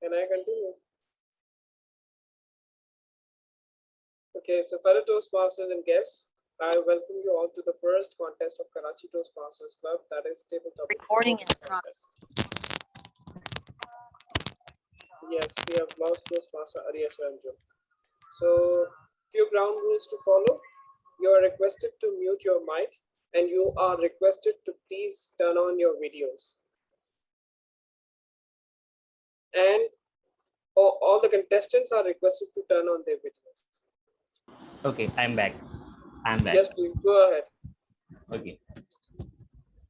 Can I continue? Okay, so fellow Toastmasters and guests, I welcome you all to the first contest of Karachi Toastmasters Club, that is tabletop Recording in contest. Yes, we have lost Toastmaster Arya Sharanjo. So, few ground rules to follow. You are requested to mute your mic and you are requested to please turn on your videos. And all the contestants are requested to turn on their videos. Okay, I'm back. Yes, please go ahead. Okay.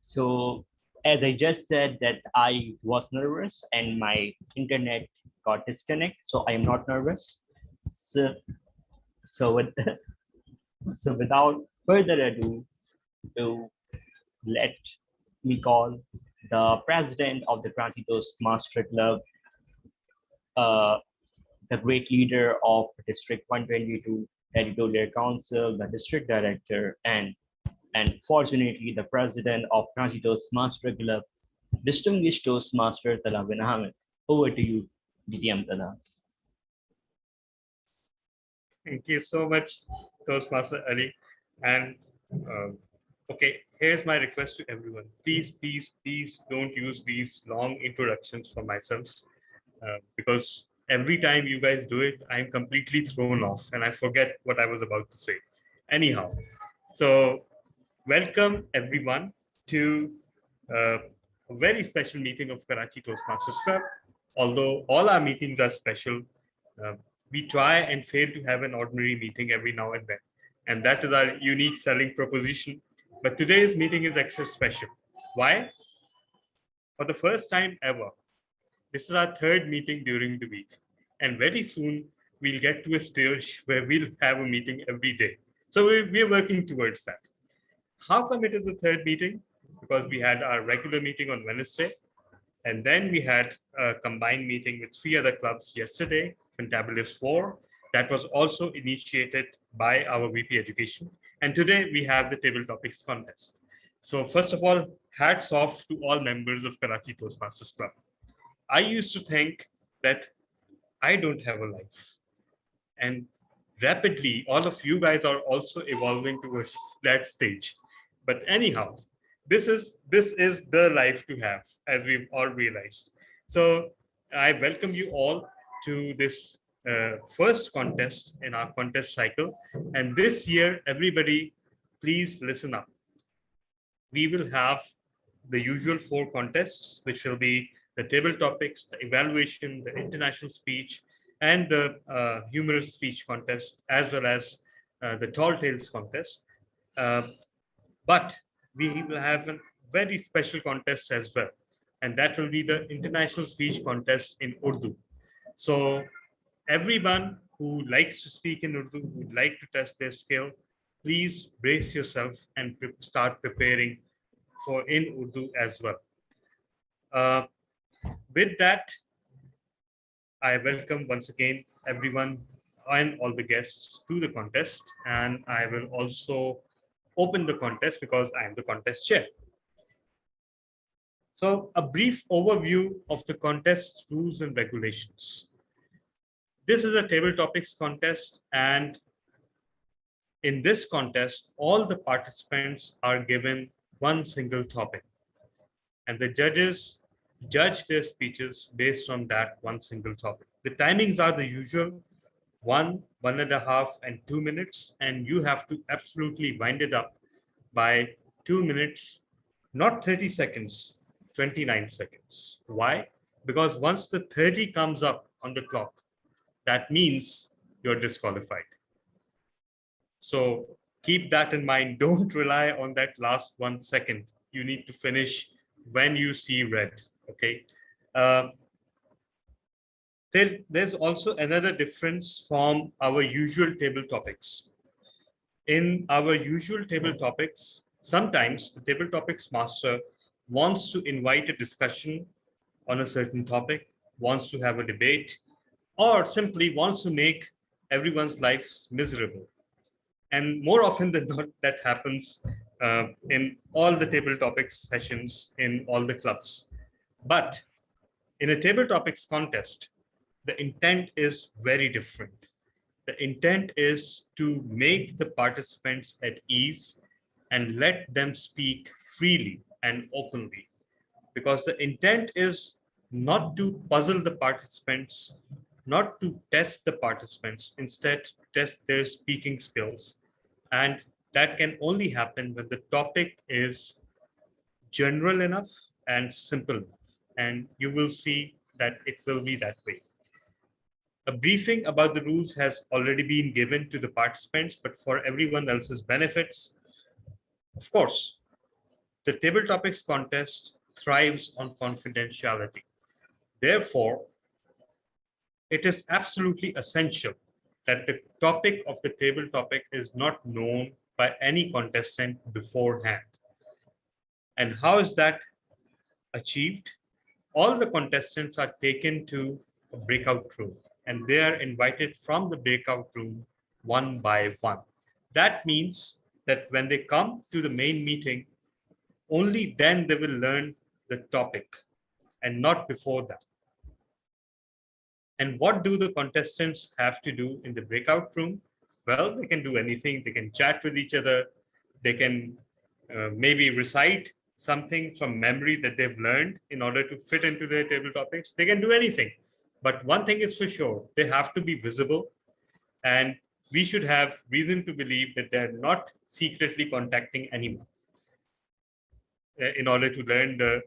So as I just said that I was nervous and my internet got disconnected, so I am not nervous. So without further ado, let me call the president of the Karachi Toastmaster Club, the great leader of District 122 Editorial Council, the district director, and fortunately the president of Karachi Toastmaster Club, distinguished Toastmaster Talal bin Ahmed. Over to you, DTM Talal. Thank you so much, Toastmaster Ali. And okay, here's my request to everyone. Please, please, please don't use these long introductions for myself because every time you guys do it, I'm completely thrown off and I forget what I was about to say. Anyhow, so welcome everyone to a very special meeting of Karachi Toastmasters Club. Although all our meetings are special, we try and fail to have an ordinary meeting every now and then. And that is our unique selling proposition. But today's meeting is extra special. Why? For the first time ever, this is our third meeting during the week. And very soon we'll get to a stage where we'll have a meeting every day. So we're working towards that. How come it is the third meeting? Because we had our regular meeting on Wednesday. And then we had a combined meeting with 3 other clubs yesterday, Fantabulous 4. That was also initiated by our VP Education. And today we have the Table Topics contest. So first of all, hats off to all members of Karachi Toastmasters Club. I used to think that I don't have a life. And rapidly, all of you guys are also evolving towards that stage. But anyhow, this is the life to have, as we've all realized. So I welcome you all to this first contest in our contest cycle. And this year, everybody, please listen up. We will have the usual 4 contests, which will be the table topics, the evaluation, the international speech, and the humorous speech contest, as well as the tall tales contest. But we will have a very special contest as well. And that will be the international speech contest in Urdu. So everyone who likes to speak in Urdu, who would like to test their skill, please brace yourself and start preparing for in Urdu as well. With that, I welcome once again everyone and all the guests to the contest. And I will also open the contest because I am the contest chair. So a brief overview of the contest rules and regulations. This is a table topics contest, and in this contest, all the participants are given one single topic, and the judges judge their speeches based on that one single topic. The timings are the usual, 1, 1.5, and 2 minutes, and you have to absolutely wind it up by 2 minutes, not 30 seconds, 29 seconds. Why? Because once the 30 comes up on the clock, that means you're disqualified. So keep that in mind. Don't rely on that last 1 second. You need to finish when you see red, okay? There's also another difference from our usual table topics. In our usual table topics, sometimes the table topics master wants to invite a discussion on a certain topic, wants to have a debate, or simply wants to make everyone's lives miserable. And more often than not, that happens in all the table topics sessions in all the clubs. But in a table topics contest, the intent is very different. The intent is to make the participants at ease and let them speak freely and openly, because the intent is not to puzzle the participants, not to test the participants, instead test their speaking skills. And that can only happen when the topic is general enough and simple enough. And you will see that it will be that way. A briefing about the rules has already been given to the participants, but for everyone else's benefits, of course, the table topics contest thrives on confidentiality. Therefore, it is absolutely essential that the topic of the table topic is not known by any contestant beforehand. And how is that achieved? All the contestants are taken to a breakout room and they are invited from the breakout room one by one. That means that when they come to the main meeting, only then they will learn the topic and not before that. And what do the contestants have to do in the breakout room? Well, they can do anything. They can chat with each other. They can maybe recite something from memory that they've learned in order to fit into their table topics. They can do anything. But one thing is for sure, they have to be visible. And we should have reason to believe that they're not secretly contacting anyone in order to learn the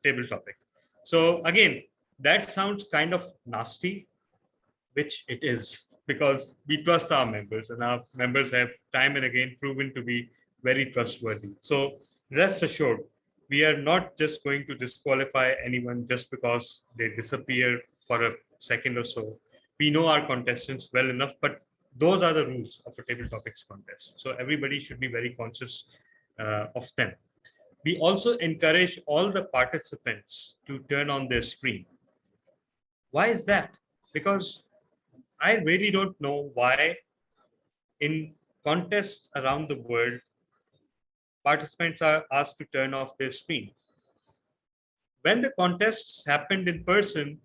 table topic. So again, that sounds kind of nasty, which it is, because we trust our members and our members have time and again proven to be very trustworthy. So rest assured, we are not just going to disqualify anyone just because they disappear for a second or so. We know our contestants well enough, but those are the rules of a table topics contest. So everybody should be very conscious of them. We also encourage all the participants to turn on their screen. Why is that? Because I really don't know why in contests around the world, participants are asked to turn off their screen. When the contests happened in person,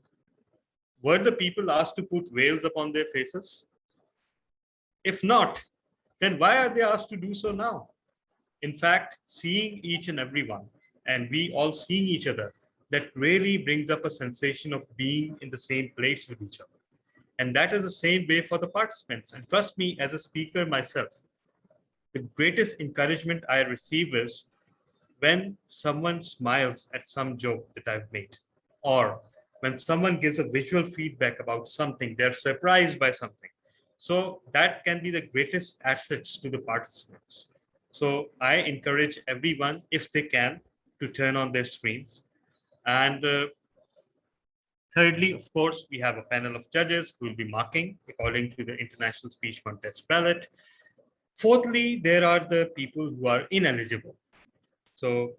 were the people asked to put veils upon their faces? If not, then why are they asked to do so now? In fact, seeing each and every one, and we all seeing each other, that really brings up a sensation of being in the same place with each other. And that is the same way for the participants. And trust me, as a speaker myself, the greatest encouragement I receive is when someone smiles at some joke that I've made, or when someone gives a visual feedback about something, they're surprised by something. So that can be the greatest assets to the participants. So I encourage everyone, if they can, to turn on their screens. And thirdly, of course, we have a panel of judges who will be marking according to the International Speech Contest ballot. Fourthly, there are the people who are ineligible. So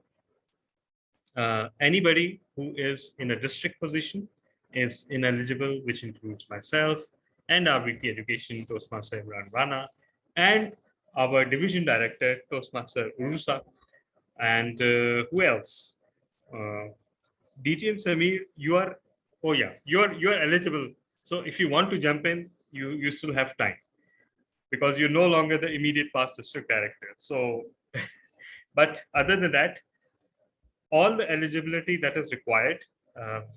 anybody who is in a district position is ineligible, which includes myself and our VP Education, Toastmaster Imran Rana, and our division director, Toastmaster Urusa, and who else? DTM Samir, you are, oh yeah, you're eligible. So if you want to jump in, you still have time, because you're no longer the immediate past district director. So, but other than that, all the eligibility that is required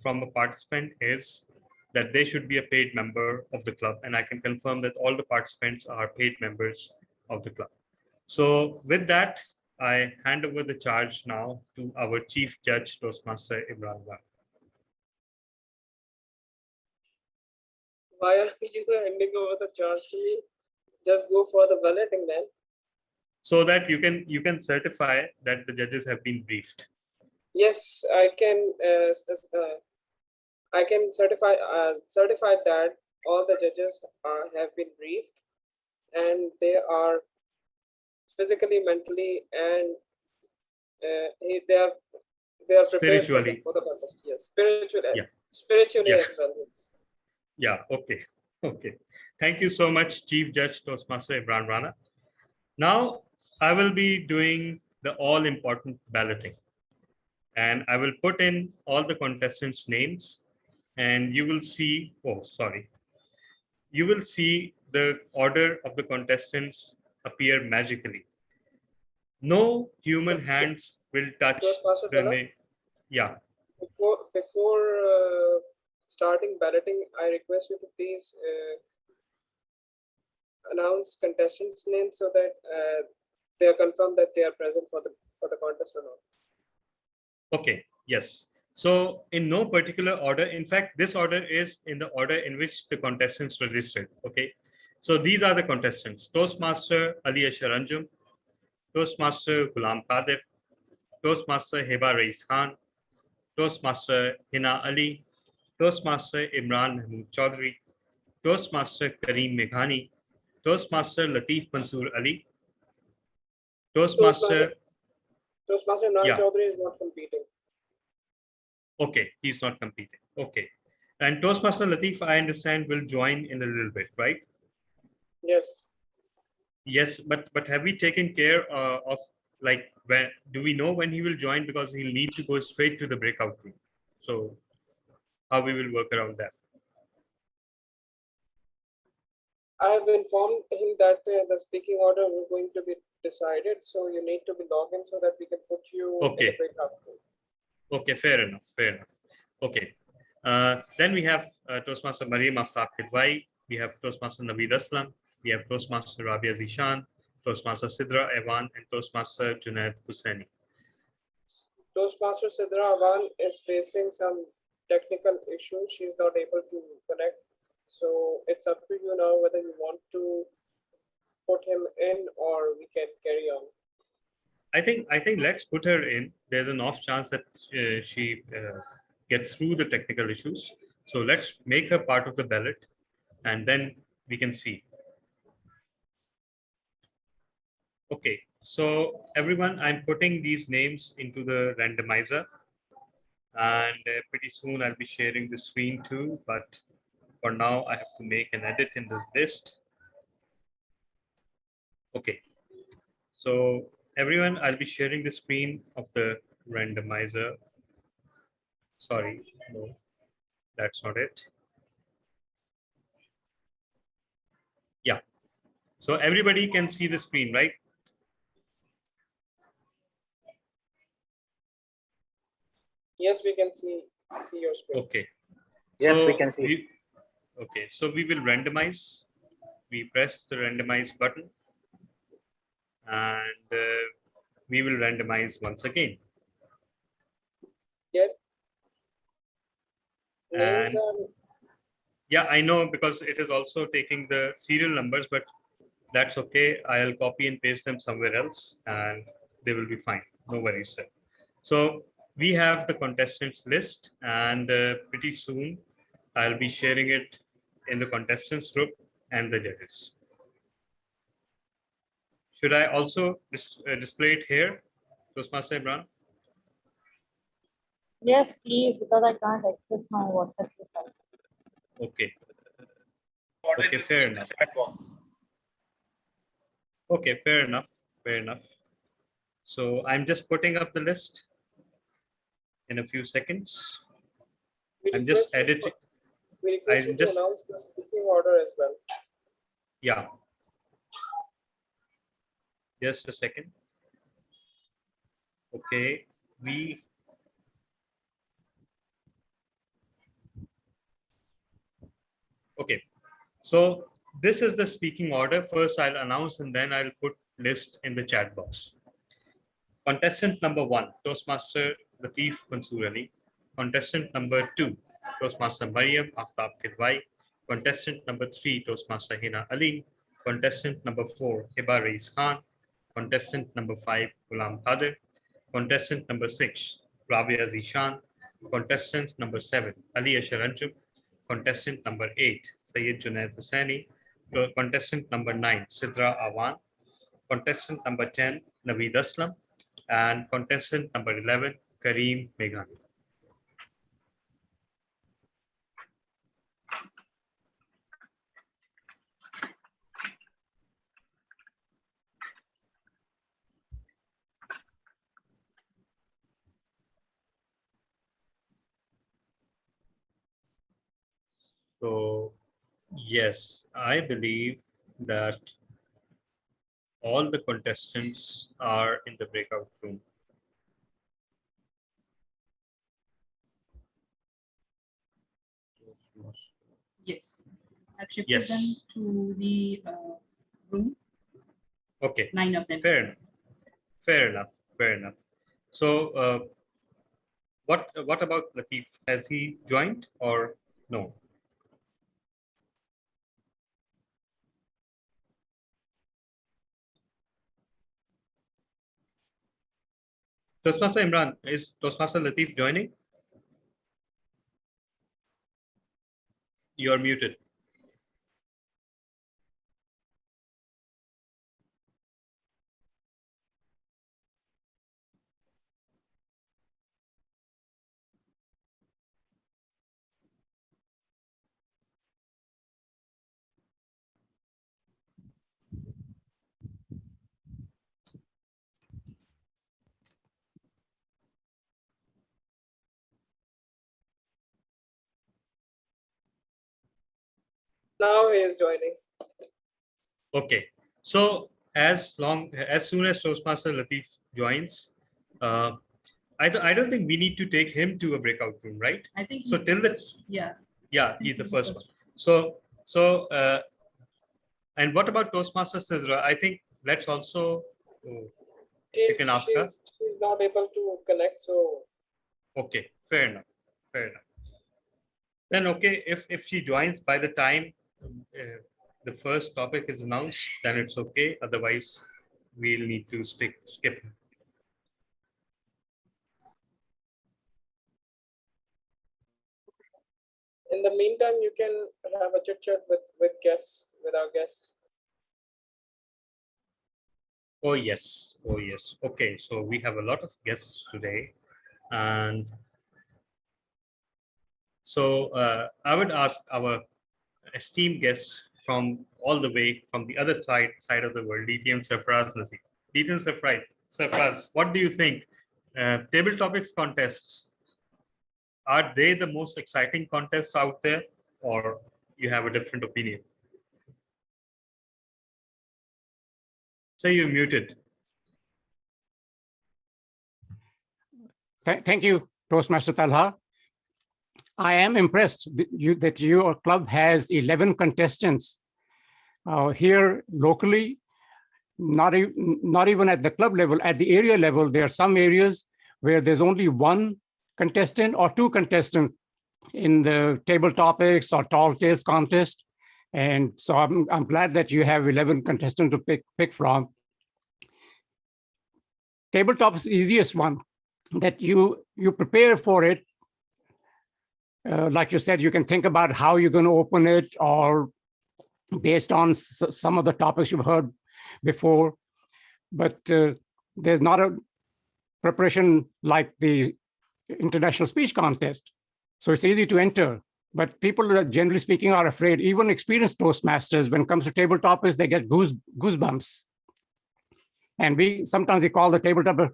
from a participant is that they should be a paid member of the club. And I can confirm that all the participants are paid members of the club. So with that, I hand over the charge now to our Chief Judge, Toastmaster Imran Khan. Why are you handing over the charge to me? Just go for the balloting, man. So that you can certify that the judges have been briefed. Yes, I can certify that all the judges have been briefed, and they are physically, mentally, and they are prepared Spiritually. for the contest. Yes, spiritually, Yeah. Spiritually Yeah. as well. Yes. Yeah. Okay. Okay. Thank you so much, Chief Judge Toastmaster Imran Rana. Now I will be doing the all-important balloting, and I will put in all the contestants' names, and you will see, oh, sorry. You will see the order of the contestants appear magically. No human hands will touch Toastmaster the Bella, name. Yeah, before starting balloting, I request you to please announce contestants' names so that they are confirmed that they are present for the contest or not. okay, yes. So in no particular order, in fact, this order is in the order in which the contestants registered. Okay. So these are the contestants: Toastmaster Ali Ashar Anjum, Toastmaster Ghulam Qadir, Toastmaster Heba Reis Khan, Toastmaster Hina Ali, Toastmaster Imran Mahmood Chaudhary, Toastmaster Kareem Meghani, Toastmaster Latif Mansoor Ali, Toastmaster Toastmaster, Toastmaster Imran yeah, Chaudhary is not competing. okay, he's not competing. Okay. And Toastmaster Latif, I understand, will join in a little bit, right? Yes. Yes, but have we taken care of, like, when do we know when he will join? Because he'll need to go straight to the breakout room. So how we will work around that? I have informed him that the speaking order is going to be decided, so you need to be logged in so that we can put you in Okay. the breakout room. Okay, fair enough. Fair enough. Okay. Then we have Toastmaster Mariam Aftab Kidwai. We have Toastmaster Naveed Aslam. We have Toastmaster Rabia Zishan, Toastmaster Sidra Evan, and Toastmaster Junaid Hussaini. Toastmaster Sidra Awan is facing some technical issues. She's not able to connect. So it's up to you now whether you want to put him in or we can carry on. I think let's put her in. There's an off chance that she gets through the technical issues. So let's make her part of the ballot, and then we can see. Okay, so everyone, I'm putting these names into the randomizer, and pretty soon I'll be sharing the screen too. But for now, I have to make an edit in the list. Okay, so everyone, I'll be sharing the screen of the randomizer. Sorry, no, that's not it. Yeah, so everybody can see the screen, right? Yes, we can see your screen. Okay. Yes, So we can see. okay, so we will randomize. We press the randomize button, and we will randomize once again. Yeah. Names And are yeah, I know, because it is also taking the serial numbers, but that's okay. I'll copy and paste them somewhere else, and they will be fine. No worries, sir. So we have the contestants list, and pretty soon I'll be sharing it in the contestants group and the judges. Should I also display it here, Toastmaster Imran? Yes, please, because I can't access my WhatsApp profile. Okay. Okay, fair enough. Okay, fair enough. Fair enough. So I'm just putting up the list in a few seconds. I'm just editing. we request you I'm to just, announce the speaking order as well. yeah. Just a second. Okay, okay. So this is the speaking order. First, I'll announce, and then I'll put list in the chat box. Contestant number 1, Toastmaster Latif Mansoor Ali. Contestant number 2, Toastmaster Mariam Aftab Kidwai. Contestant number 3, Toastmaster Hina Ali. Contestant number 4, Hiba Reis Khan. Contestant number 5, Ghulam Qadir. Contestant number 6, Rabia Zishan. Contestant number 7, Ali Ashar Anjum. Contestant number 8, Sayyid Junaid Hussaini. Contestant number 9, Sidra Awan. Contestant number 10, Naveed Aslam. And contestant number 11, Kareem Meghani. So, yes, I believe that all the contestants are in the breakout room. Yes, I've shifted them Yes. to the room. Okay. 9 of them. Fair enough. Fair enough. Fair enough. So, what about Latif? Has he joined or no? Toastmaster Imran, is Toastmaster Latif joining? You're muted. Now he is joining. Okay. So as soon as Toastmaster Latif joins, I don't think we need to take him to a breakout room, right? I think So till the yeah. yeah, he's the first one. So and what about Toastmasters Cesar? I think let's also you can ask her. She's not able to connect, so Okay, fair enough. Fair enough. Then okay, if she joins by the time the first topic is announced, then it's okay. Otherwise, we'll need to skip. in the meantime, you can have a chit chat with our guest. Oh yes, oh yes. Okay, so we have a lot of guests today, and so I would ask our esteemed guests from all the way from the other side of the world, DTM Sarfaraz Nasi. DTM Sarfaraz, what do you think? Table topics contests, are they the most exciting contests out there, or you have a different opinion? Say you're muted. Thank you, Toastmaster Talha. I am impressed that your club has 11 contestants here locally, not even at the club level, at the area level. There are some areas where there's only one contestant or two contestants in the table topics or tall tales contest. And so I'm glad that you have 11 contestants to pick from. Tabletop is the easiest one, that you prepare for it. Like you said, you can think about how you're going to open it, or based on some of the topics you've heard before. But there's not a preparation like the international speech contest. So it's easy to enter. But people, generally speaking, are afraid. Even experienced Toastmasters, when it comes to table topics, they get goosebumps. And sometimes we call the tabletop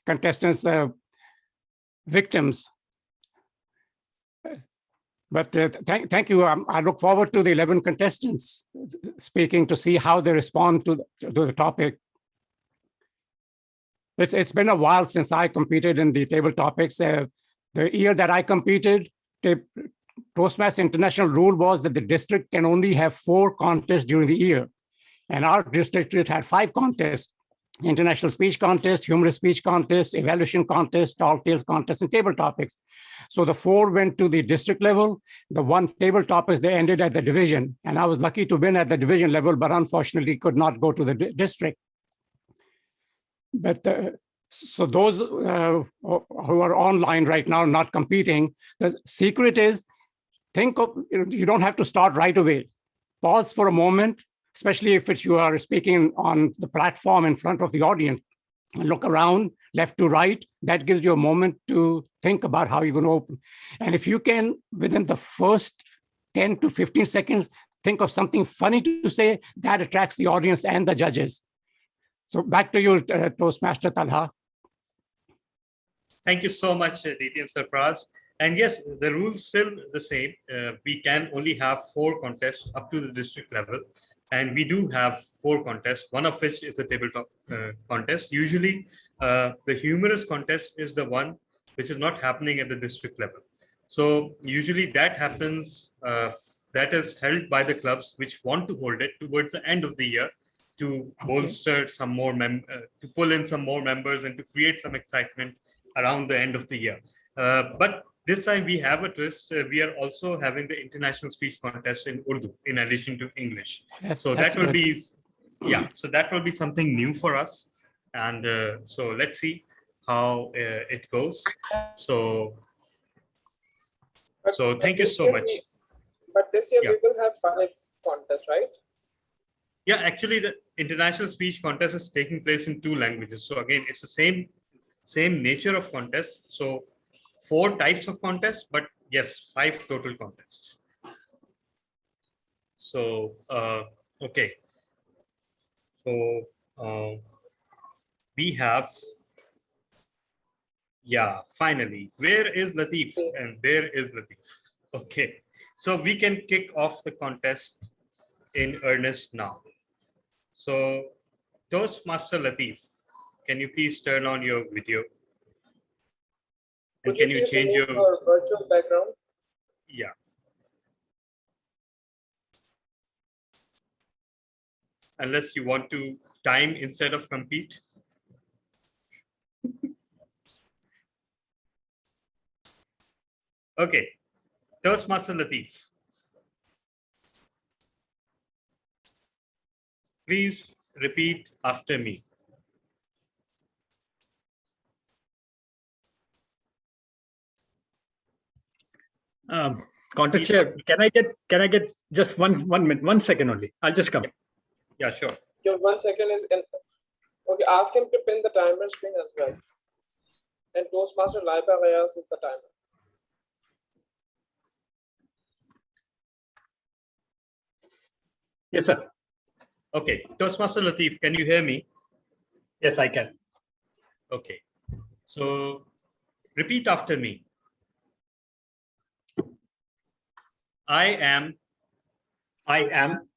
contestants victims. But thank you. I look forward to the 11 contestants speaking to see how they respond to the topic. It's been a while since I competed in the table topics. The year that I competed, the Toastmasters International rule was that the district can only have 4 contests during the year. And our district had 5 contests: international speech contest, humorous speech contest, evaluation contest, tall tales contest, and table topics. So the 4 went to the district level. The 1 table topics, they ended at the division. And I was lucky to win at the division level, but unfortunately could not go to the district. But so those who are online right now, not competing, the secret is, you don't have to start right away. Pause for a moment, especially if you are speaking on the platform in front of the audience. Look around, left to right. That gives you a moment to think about how you're going to open. And if you can, within the first 10 to 15 seconds, think of something funny to say, that attracts the audience and the judges. So back to you, Toastmaster Talha. Thank you so much, DTM Sarfaraz. And yes, the rules still the same. We can only have 4 contests up to the district level. And we do have 4 contests, one of which is a tabletop contest. Usually, the humorous contest is the one which is not happening at the district level. So usually that happens, that is held by the clubs which want to hold it towards the end of the year to bolster some more, to pull in some more members and to create some excitement around the end of the year. But this time we have a twist. We are also having the international speech contest in Urdu in addition to English. So that will be, so that will be something new for us. And so let's see how it goes. So thank you so much. But this year we will have 5 contests, right? Yeah, actually the international speech contest is taking place in 2 languages. So again, it's the same nature of contest. So 4 types of contests, but yes, 5 total contests. So, okay. So we have, finally, where is Latif? And there is Latif. Okay. So we can kick off the contest in earnest now. So Toastmaster Latif, can you please turn on your video? And can you change your virtual background? Yeah. Unless you want to time instead of compete. Okay. Toastmaster Latif. Please repeat after me. Contest chair, can I get just one minute, 1 second only? I'll just come. Yeah, sure. Your 1 second is in. Okay, ask him to pin the timer screen as well. And Toastmaster Laiba Rayas is the timer. Yes, sir. Okay, Toastmaster Latif, can you hear me? Yes, I can. Okay, so repeat after me. I am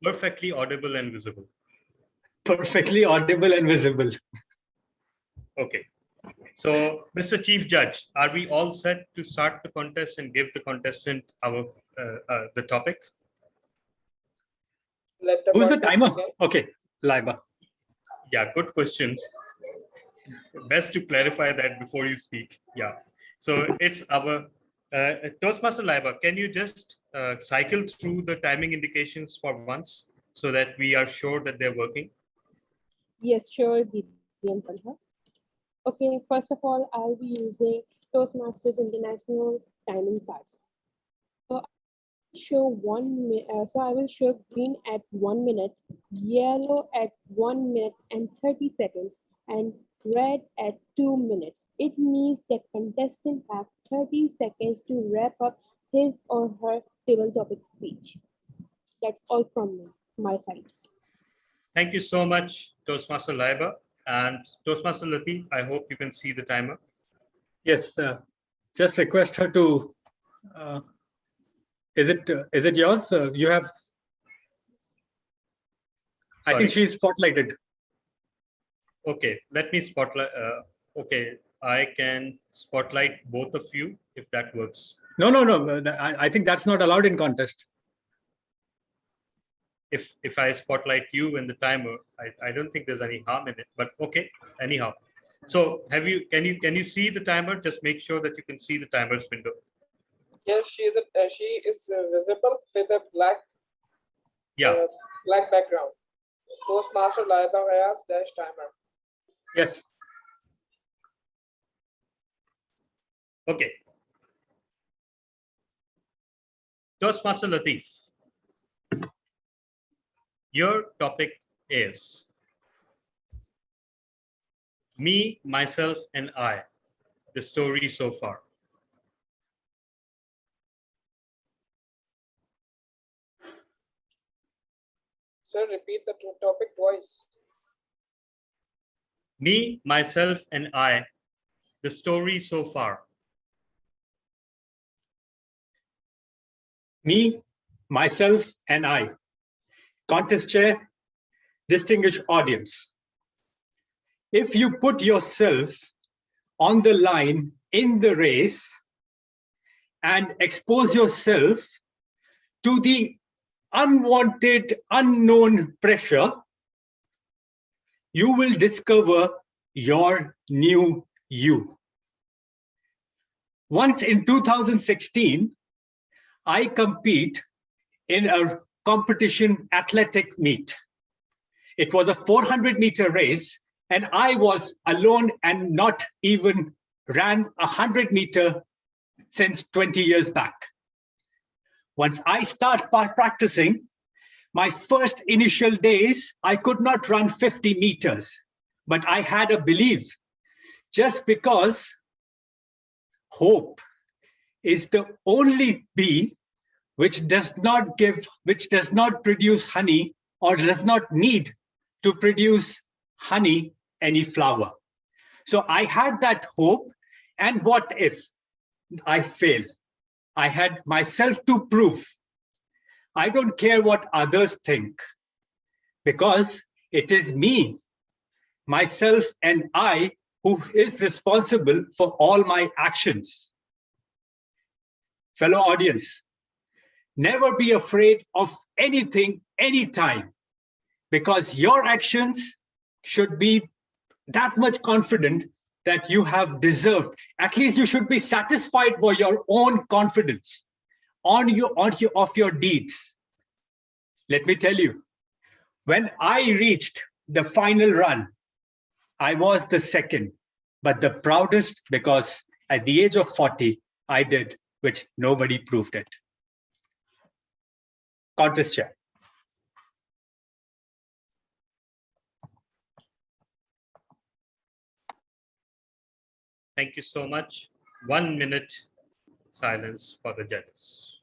perfectly audible and visible. Perfectly audible and visible. Okay, so Mr. Chief Judge, are we all set to start the contest and give the contestant our the topic? Who's the timer? Okay, Laiba. Yeah, good question. Best to clarify that before you speak. Yeah, so it's our Toastmaster Laiba. Can you just cycle through the timing indications for once so that we are sure that they're working? Yes, sure, BBM Pandha. Okay, first of all, I'll be using Toastmasters International timing cards. So I will show green at 1 minute, yellow at 1 minute and 30 seconds, and red at 2 minutes. It means that contestant have 30 seconds to wrap up his or her table topic speech. That's all from my side. Thank you so much, Toastmaster Laiba. And Toastmaster Latif, I hope you can see the timer. Yes, just request her to, is it yours? You have, Sorry? I think she's spotlighted. Okay, let me spotlight. Okay, I can spotlight both of you if that works. No. I think that's not allowed in contest. If I spotlight you and the timer, I don't think there's any harm in it, but okay, anyhow. So can you see the timer? Just make sure that you can see the timer's window. Yes, she is visible with a black black background. Toastmaster Laiba Rayas dash timer. Yes. Okay. Toastmaster Latif, your topic is Me, Myself, and I, the story so far. Sir, repeat the topic twice. Me, Myself, and I, the story so far. Me, myself, and I. Contest chair, distinguished audience. If you put yourself on the line in the race and expose yourself to the unwanted, unknown pressure, you will discover your new you. Once in 2016, I compete in a competition athletic meet. It was a 400-meter race, and I was alone and not even ran 100-meter since 20 years back. Once I start practicing, my first initial days, I could not run 50 meters, but I had a belief, just because hope is the only bee which does not produce honey or does not need to produce honey any flower. So I had that hope, and what if I fail? I had myself to prove. I don't care what others think, because it is me, myself, and I who is responsible for all my actions. Fellow audience, never be afraid of anything, anytime, because your actions should be that much confident that you have deserved. At least you should be satisfied for your own confidence of your deeds. Let me tell you, when I reached the final run, I was the second, but the proudest, because at the age of 40, I did, which nobody proved it. Contest chair. Thank you so much. 1 minute silence for the judges.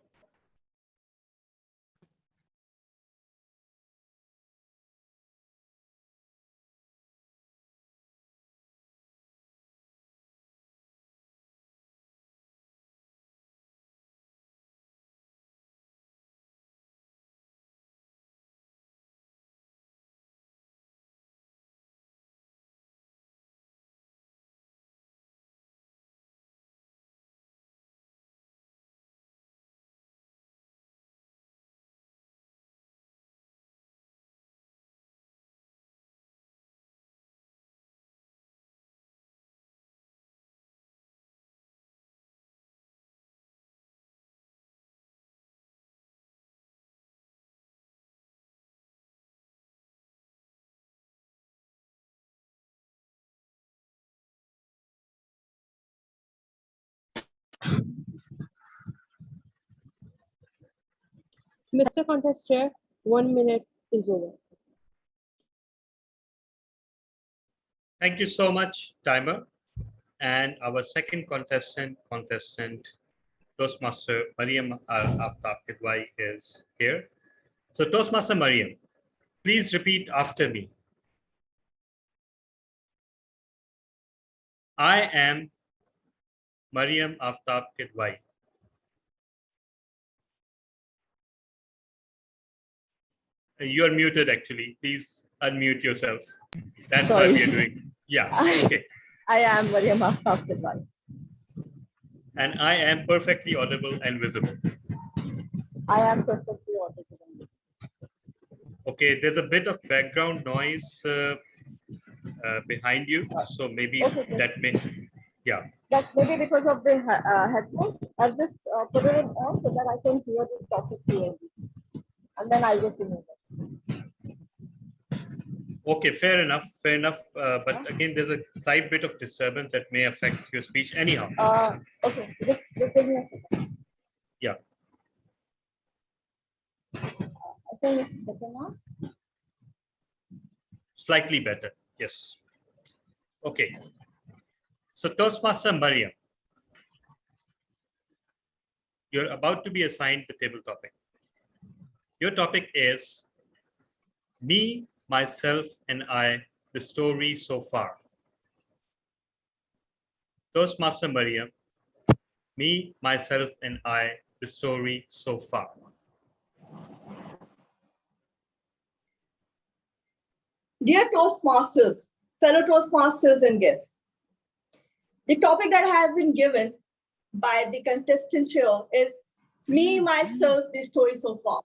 Mr. Contest Chair, 1 minute is over. Thank you so much, timer. And our second contestant, Toastmaster Mariam Aftab Kidwai is here. So Toastmaster Mariam, please repeat after me. I am Mariam Aftab Kidwai. You're muted actually. Please unmute yourself. That's Sorry. what we're doing. Yeah, okay. I am Maryam Aftab Kidwai. And I am perfectly audible and visible. I am perfectly audible. Okay, there's a bit of background noise behind you. So maybe that may, yeah. That's maybe because of the headphones. I'll just put it on so that I can hear this topic clearly. And then I'll just remove it. Okay, fair enough, but again, there's a slight bit of disturbance that may affect your speech anyhow. Okay, just give me a second. Yeah. I think it's better now. Slightly better, yes. Okay. So Toastmaster Mariam, you're about to be assigned the table topic. Your topic is Me, Myself, and I, the story so far. Toastmaster Mariam, Me, Myself, and I, the story so far? Dear Toastmasters, fellow Toastmasters and guests, the topic that I have been given by the contestant chair is me, myself, the story so far.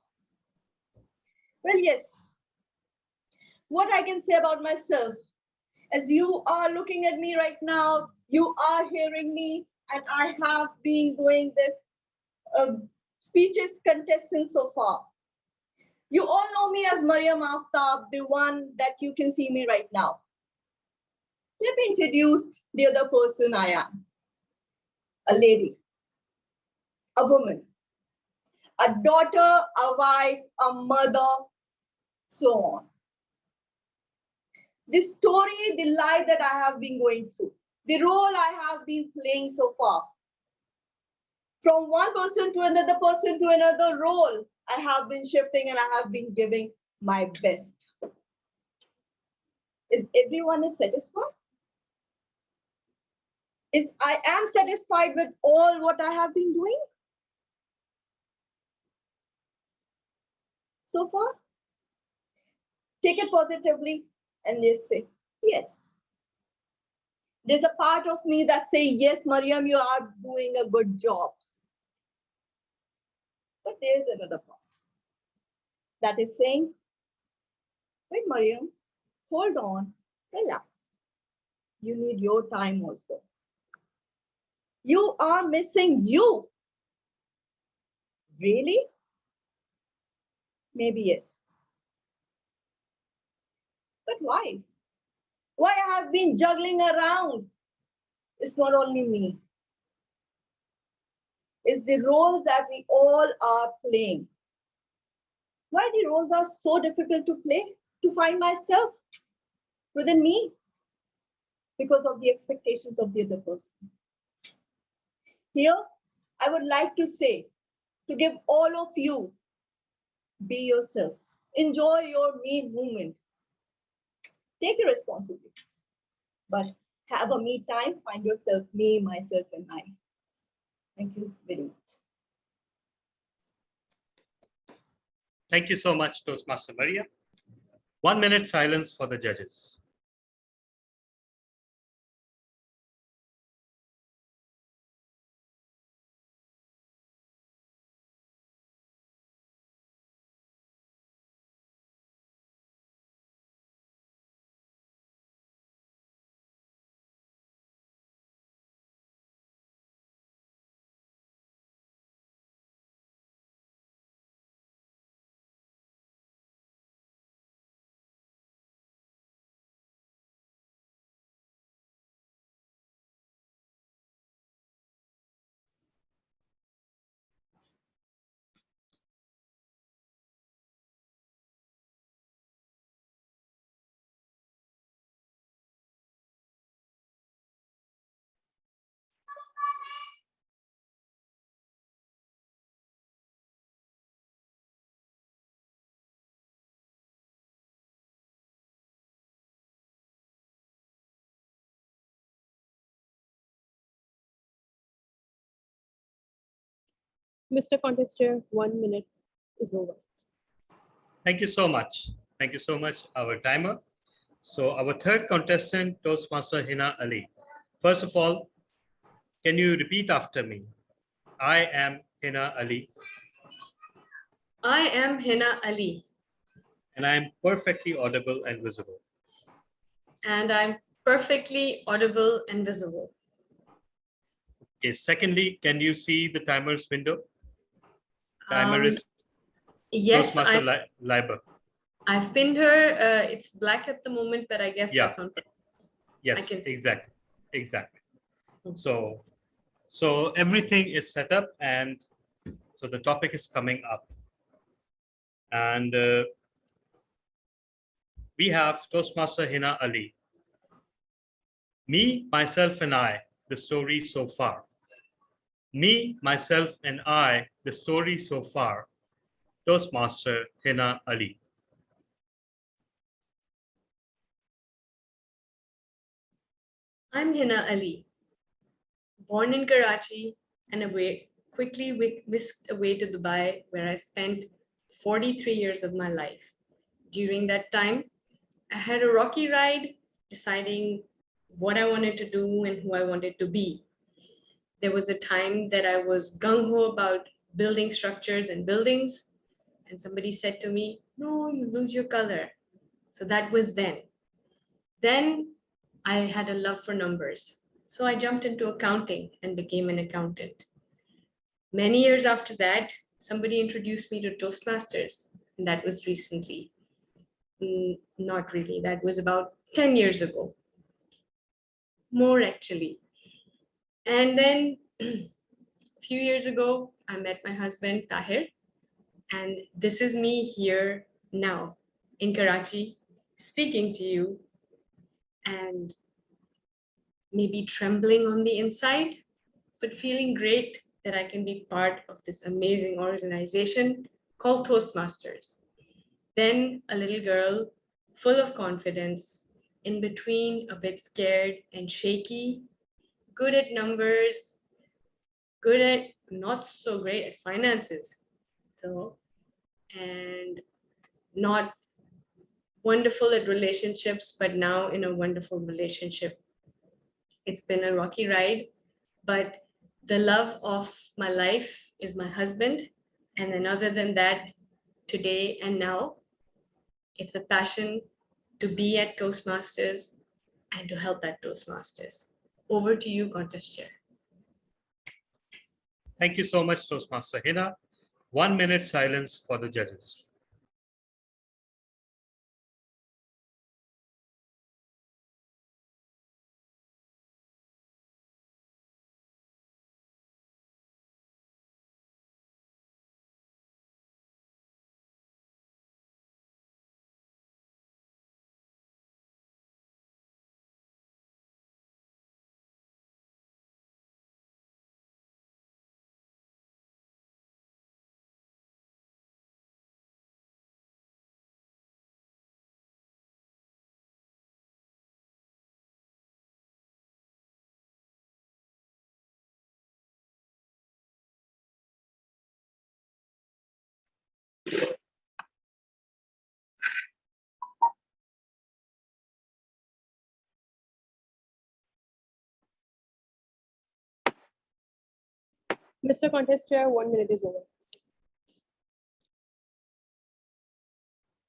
Well, yes, what I can say about myself, as you are looking at me right now, you are hearing me, and I have been doing this speeches contestant so far. You all know me as Mariam Aftab, the one that you can see me right now. Let me introduce the other person I am. A lady, a woman, a daughter, a wife, a mother, so on. The story, the life that I have been going through, the role I have been playing so far. From one person to another role, I have been shifting and I have been giving my best. Is everyone satisfied? I am satisfied with all what I have been doing so far? Take it positively and just say, yes. There's a part of me that say, yes, Mariam, you are doing a good job. But there's another part that is saying, wait, Mariam, hold on, relax. You need your time also. You are missing you. Really? Maybe yes. But why? Why I have been juggling around? It's not only me. It's the roles that we all are playing. Why the roles are so difficult to play, to find myself within me? Because of the expectations of the other person. Here, I would like to say, to give all of you, be yourself. Enjoy your me moment. Take your responsibilities. But have a me time, find yourself, me, myself, and I. Thank you very much. Thank you so much, Toastmaster Maria. 1 minute silence for the judges. Mr. Contester, 1 minute is over. Thank you so much. Thank you so much, our timer. So our third contestant, Toastmaster Hina Ali. First of all, can you repeat after me? I am Hina Ali. I am Hina Ali. And I am perfectly audible and visible. And I'm perfectly audible and visible. Okay, secondly, can you see the timer's window? Timer is yes, Toastmaster Liber. I've pinned her. It's black at the moment, but I guess that's on purpose. Yes, exactly. Exactly. So everything is set up, and so the topic is coming up. And we have Toastmaster Hina Ali. Me, myself, and I, the story so far. Me, myself, and I, the story so far. Toastmaster Hina Ali. I'm Hina Ali, born in Karachi and quickly whisked away to Dubai, where I spent 43 years of my life. During that time, I had a rocky ride deciding what I wanted to do and who I wanted to be. There was a time that I was gung-ho about building structures and buildings, and somebody said to me, no, you lose your color. So that was then. Then I had a love for numbers. So I jumped into accounting and became an accountant. Many years after that, somebody introduced me to Toastmasters, and that was recently. Not really, that was about 10 years ago. More actually. And then a few years ago, I met my husband, Tahir, and this is me here now in Karachi, speaking to you, and maybe trembling on the inside, but feeling great that I can be part of this amazing organization called Toastmasters. Then a little girl full of confidence, in between a bit scared and shaky, good at numbers, good at not so great at finances though, and not wonderful at relationships, but now in a wonderful relationship. It's been a rocky ride, but the love of my life is my husband. And then other than that, today and now, it's a passion to be at Toastmasters and to help at Toastmasters. Over to you, Contest Chair. Thank you so much, Toastmaster Hina. 1 minute silence for the judges. Mr. Contest Chair, 1 minute is over.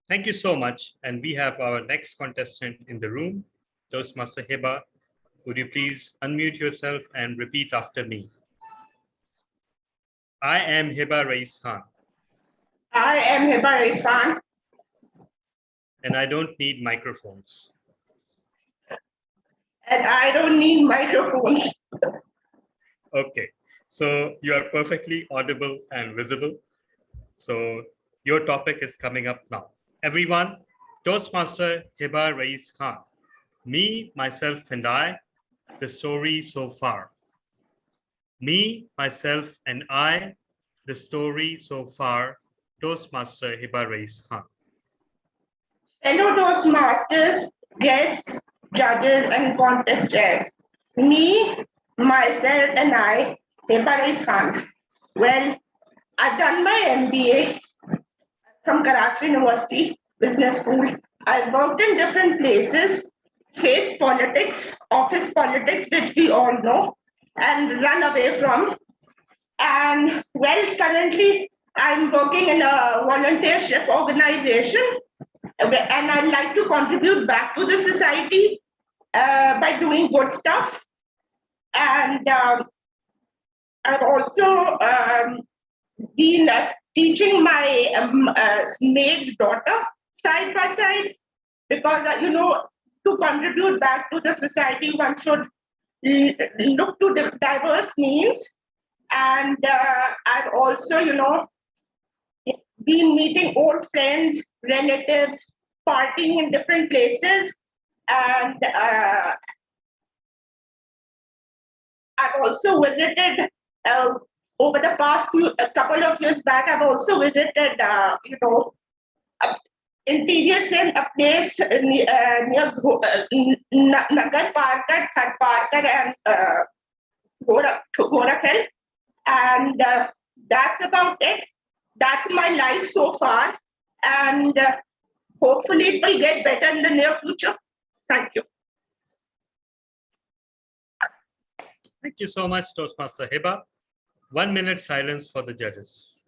Thank you so much. And we have our next contestant in the room, Toastmaster Hiba. Would you please unmute yourself and repeat after me? I am Hiba Rais Khan. I am Hiba Rais Khan. And I don't need microphones. And I don't need microphones. Okay, so you are perfectly audible and visible. So your topic is coming up now. Everyone, Toastmaster Hiba Rais Khan. Me, myself, and I, the story so far. Me, myself, and I, the story so far. Toastmaster Hiba Rais Khan. Fellow Toastmasters, guests, judges, and contest chair. Me, myself, and I, Hiba Rais Khan. Well, I've done my MBA from Karachi University Business School. I've worked in different places, faced politics, office politics, which we all know, and run away from. And well, currently I'm working in a volunteership organization, and I'd like to contribute back to the society by doing good stuff. And I've also been teaching my maid's daughter side by side, because you know, to contribute back to the society, one should look to diverse means. And I've also, you know, been meeting old friends, relatives, partying in different places. And I've also visited over the past a couple of years back. I've also visited, you know, interior Sindh, a place near Nagar Parkar, Thar Parkar, and Gorakhel. And that's about it. That's my life so far. And hopefully it will get better in the near future. Thank you. Thank you so much, Toastmaster Heba. 1 minute silence for the judges.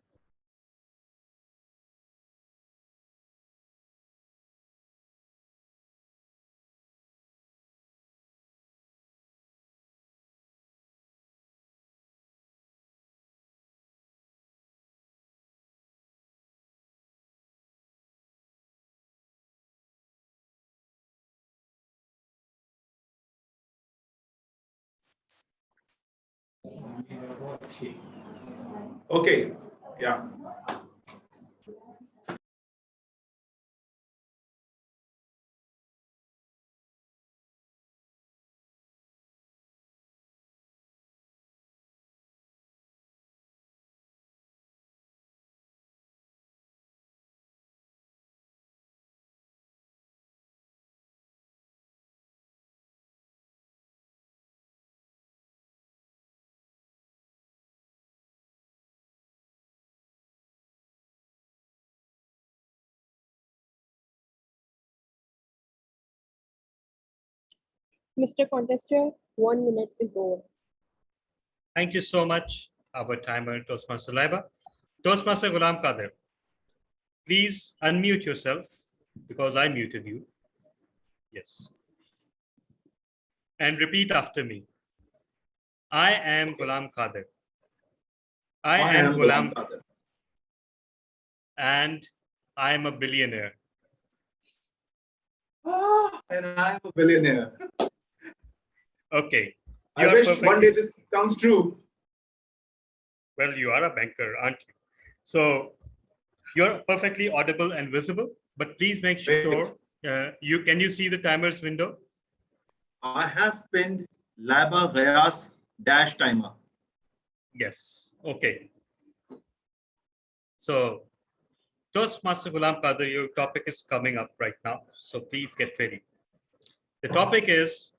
Okay, yeah. Mr. Contester, 1 minute is over. Thank you so much, our timer, Toastmaster Laiba. Toastmaster Ghulam Qadir, please unmute yourself because I muted you. Yes. And repeat after me. I am Ghulam Qadir. I am Ghulam Qadir. And I am a billionaire. And I'm a billionaire. Okay. I wish one day this comes true. Well, you are a banker, aren't you? So you're perfectly audible and visible, but please make sure can you see the timer's window? I have pinned Laba Ghayas dash timer. Yes. Okay. So Toastmaster Ghulam Qadir, your topic is coming up right now. So please get ready. The topic is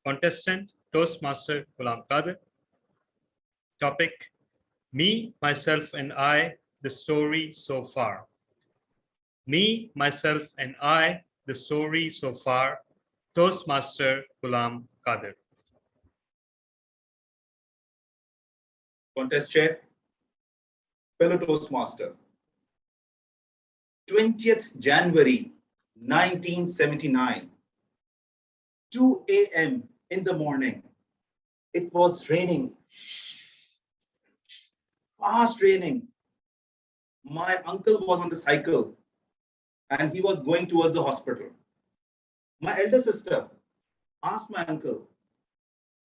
contestant Toastmaster Ghulam Qadir. Topic, me, myself, and I, the story so far. Me, myself, and I, the story so far. Toastmaster Ghulam Qadir. Contest chair, fellow Toastmaster. 20th January 1979, 2 a.m. in the morning. It was raining, fast raining. My uncle was on the cycle and he was going towards the hospital. My elder sister asked my uncle,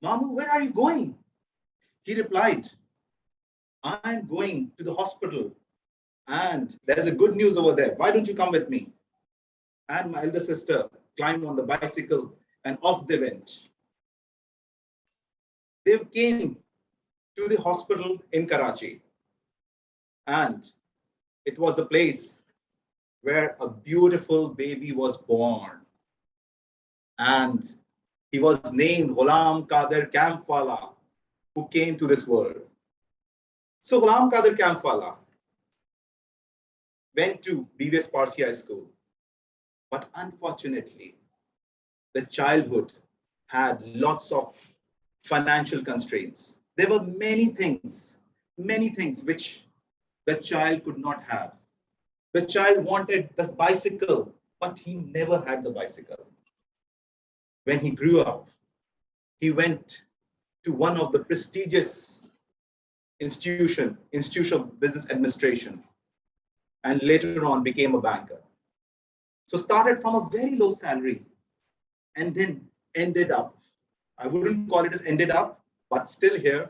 Mamu, where are you going? He replied, I'm going to the hospital and there's a good news over there. Why don't you come with me? And my elder sister climbed on the bicycle and off they went. They came to the hospital in Karachi. And it was the place where a beautiful baby was born. And he was named Ghulam Qadir Campwala, who came to this world. So Ghulam Qadir Campwala went to BVS Parsi High School. But unfortunately, the childhood had lots of financial constraints. There were many things which the child could not have. The child wanted the bicycle, but he never had the bicycle. When he grew up, he went to one of the prestigious institution of business administration, and later on became a banker. So started from a very low salary and then ended up, I wouldn't call it as ended up, but still here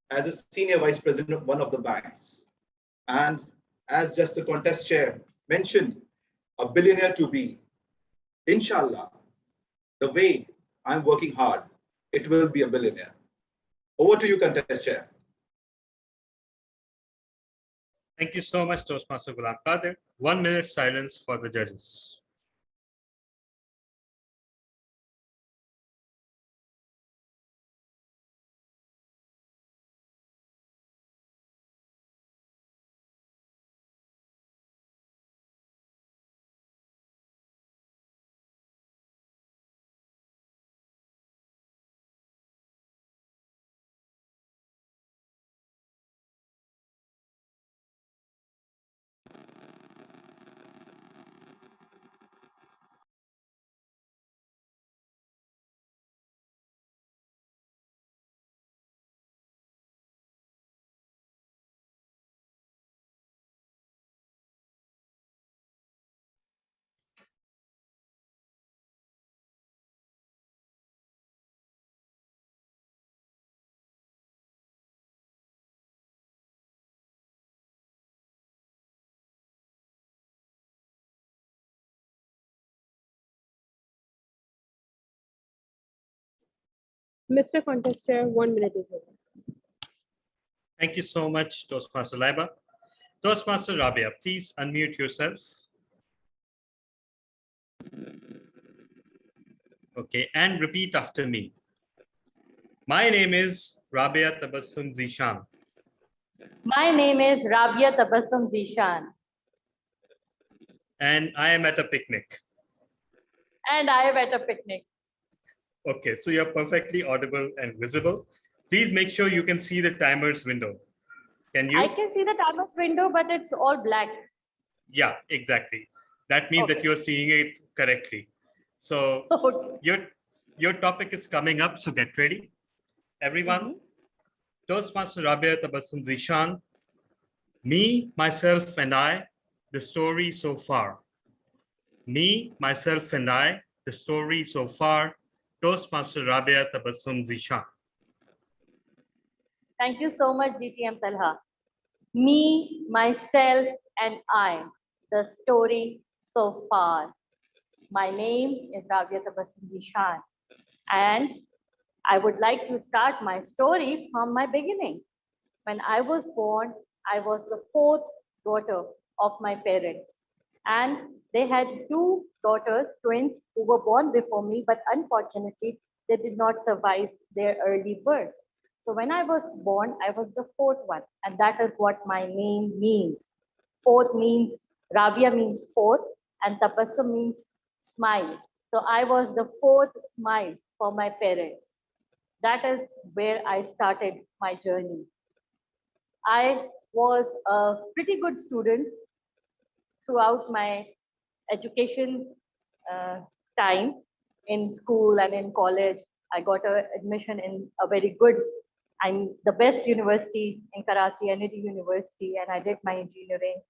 as a senior vice president of one of the banks. And as just the contest chair mentioned, a billionaire to be. Inshallah, the way I'm working hard, it will be a billionaire. Over to you, contest chair. Thank you so much, Toastmaster Ghulam Qadir. 1 minute silence for the judges. Mr. Contester, 1 minute is over. Thank you so much, Toastmaster Laiba. Toastmaster Rabia, please unmute yourself. Okay, and repeat after me. My name is Rabia Zichard. My name is Rabia Zichard. And I am at a picnic. And I am at a picnic. Okay, so you're perfectly audible and visible. Please make sure you can see the timer's window. Can you? I can see the timer's window, but it's all black. Yeah, exactly. That means that you're seeing it correctly. So your topic is coming up, so get ready. Everyone, Toastmaster Rabia Zichard, me, myself, and I, the story so far. Me, myself, and I, the story so far. Toastmaster Rabia Zichard. Thank you so much, DTM Talha. Me, myself, and I, the story so far. My name is Rabia Zichard, and I would like to start my story from my beginning. When I was born, I was the fourth daughter of my parents, and they had two daughters, twins, who were born before me, but unfortunately, they did not survive their early birth. So when I was born, I was the fourth one, and that is what my name means. Fourth means, Rabia means fourth, and Tabassum means smile. So I was the fourth smile for my parents. That is where I started my journey. I was a pretty good student throughout my education time in school and in college. I got an admission in a very good, the best university in Karachi, Unity University, and I did my engineering.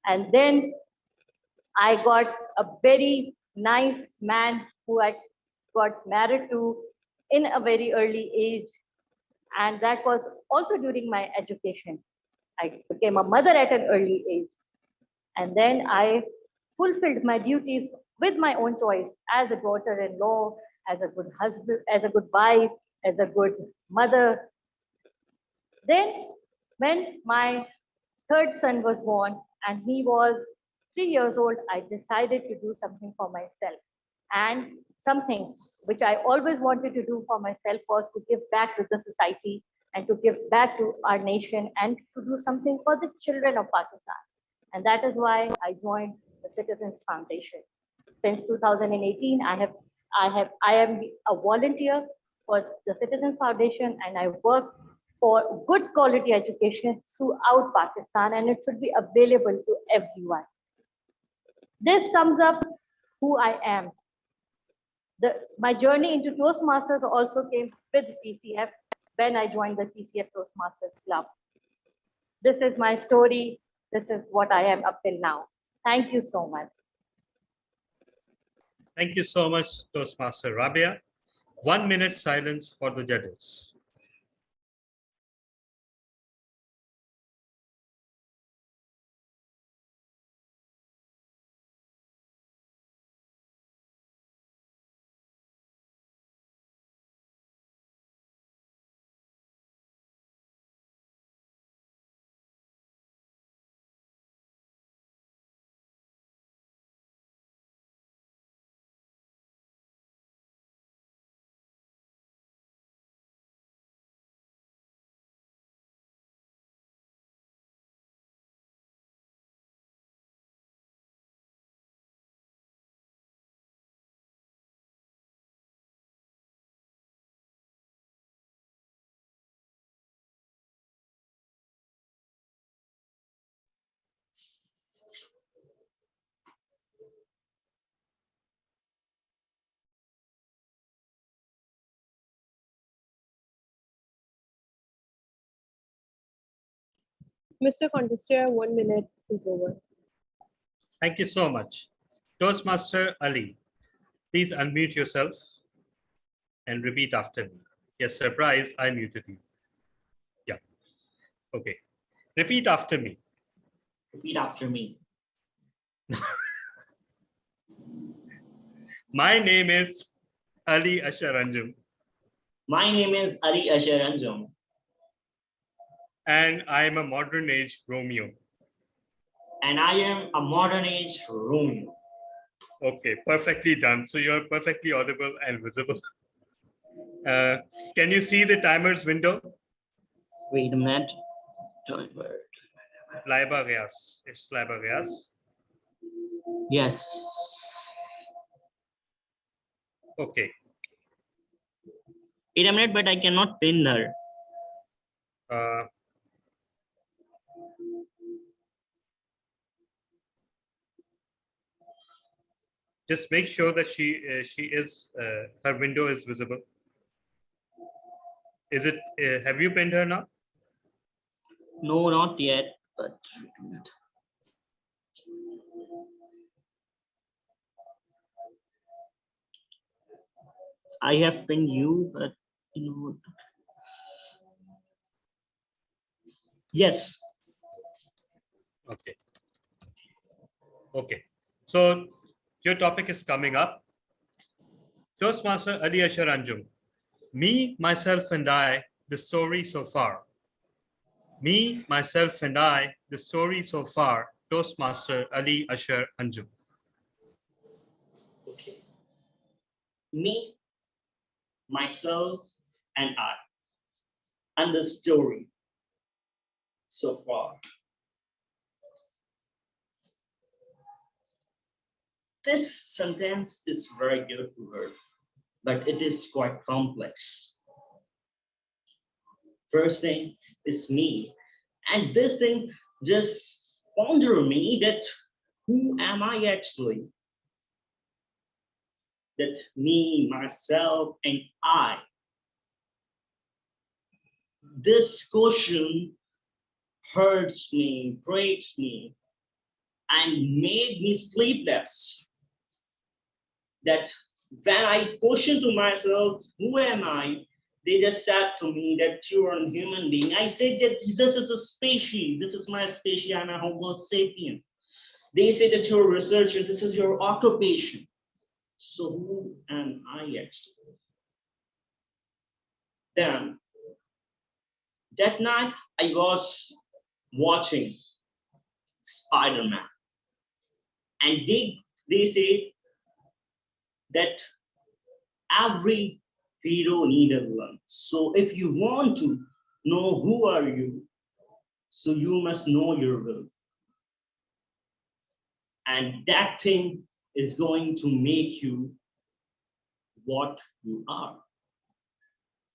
And then I got a very nice man who I got married to in a very early age. And that was also during my education. I became a mother at an early age. And then I fulfilled my duties with my own choice as a daughter-in-law, as a good husband, as a good wife, as a good mother. Then when my third son was born and he was 3 years old, I decided to do something for myself. And something which I always wanted to do for myself was to give back to the society and to give back to our nation and to do something for the children of Pakistan. And that is why I joined the Citizens Foundation. Since 2018, I am a volunteer for the Citizens Foundation, and I work for good quality education throughout Pakistan, and it should be available to everyone. This sums up who I am. My journey into Toastmasters also came with TCF when I joined the TCF Toastmasters Club. This is my story. This is what I am up till now. Thank you so much. Thank you so much, Toastmaster Rabia. 1 minute silence for the judges. Mr. Contester, 1 minute is over. Thank you so much. Toastmaster Ali, please unmute yourself and repeat after me. Yes, surprise, I muted you. Yeah. Okay. Repeat after me. Repeat after me. My name is Ali Asharanjum. My name is Ali Asher Anjum. And I am a modern age Romeo. And I am a modern age Romeo. Okay, perfectly done. So you're perfectly audible and visible. Can you see the timer's window? Wait a minute. Timer. Laiba Rias. It's Laiba Rias. Yes. Okay. Wait a minute, but I cannot pin her. Just make sure that she is her window is visible. Is it? Have you pinned her now? No, not yet. But wait a minute. I have pinned you, but you know. Yes. Okay. Okay. So your topic is coming up. Toastmaster Ali Asher Anjum. Me, myself, and I, the story so far. Me, myself, and I, the story so far. Toastmaster Ali Asher Anjum. Okay. Me, myself, and I. And the story so far. This sentence is very good to her, but it is quite complex. First thing is me. And this thing just ponder me that who am I actually? That me, myself, and I. This question hurts me, breaks me, and made me sleepless. That when I question to myself, who am I? They just said to me that you are a human being. I said that this is a species. This is my species. I'm a Homo sapien. They say that you're a researcher. This is your occupation. So who am I actually? Then that night I was watching Spider-Man, and they say that every hero need a villain. So if you want to know who are you, so you must know your villain. And that thing is going to make you what you are.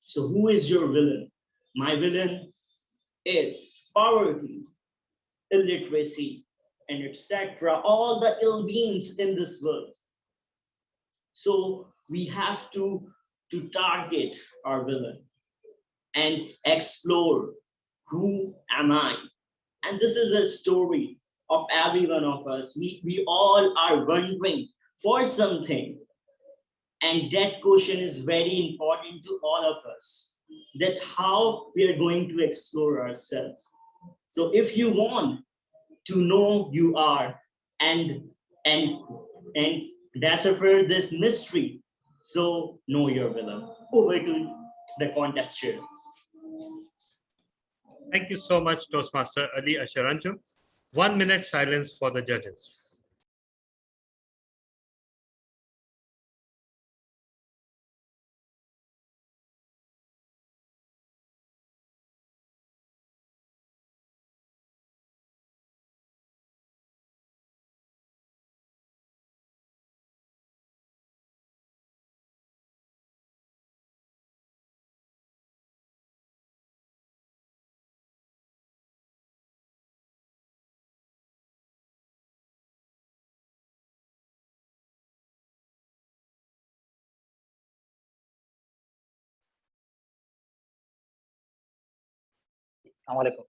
So who is your villain? My villain is poverty, illiteracy, and etc. All the ill beings in this world. So we have to target our villain and explore who am I? And this is a story of every one of us. We all are wondering for something. And that question is very important to all of us, that how we are going to explore ourselves. So if you want to know you are and decipher this mystery, so know your villain. Over to the contestant. Thank you so much, Toastmaster Ali Asher Anjum. 1 minute silence for the judges. Assalamualaikum.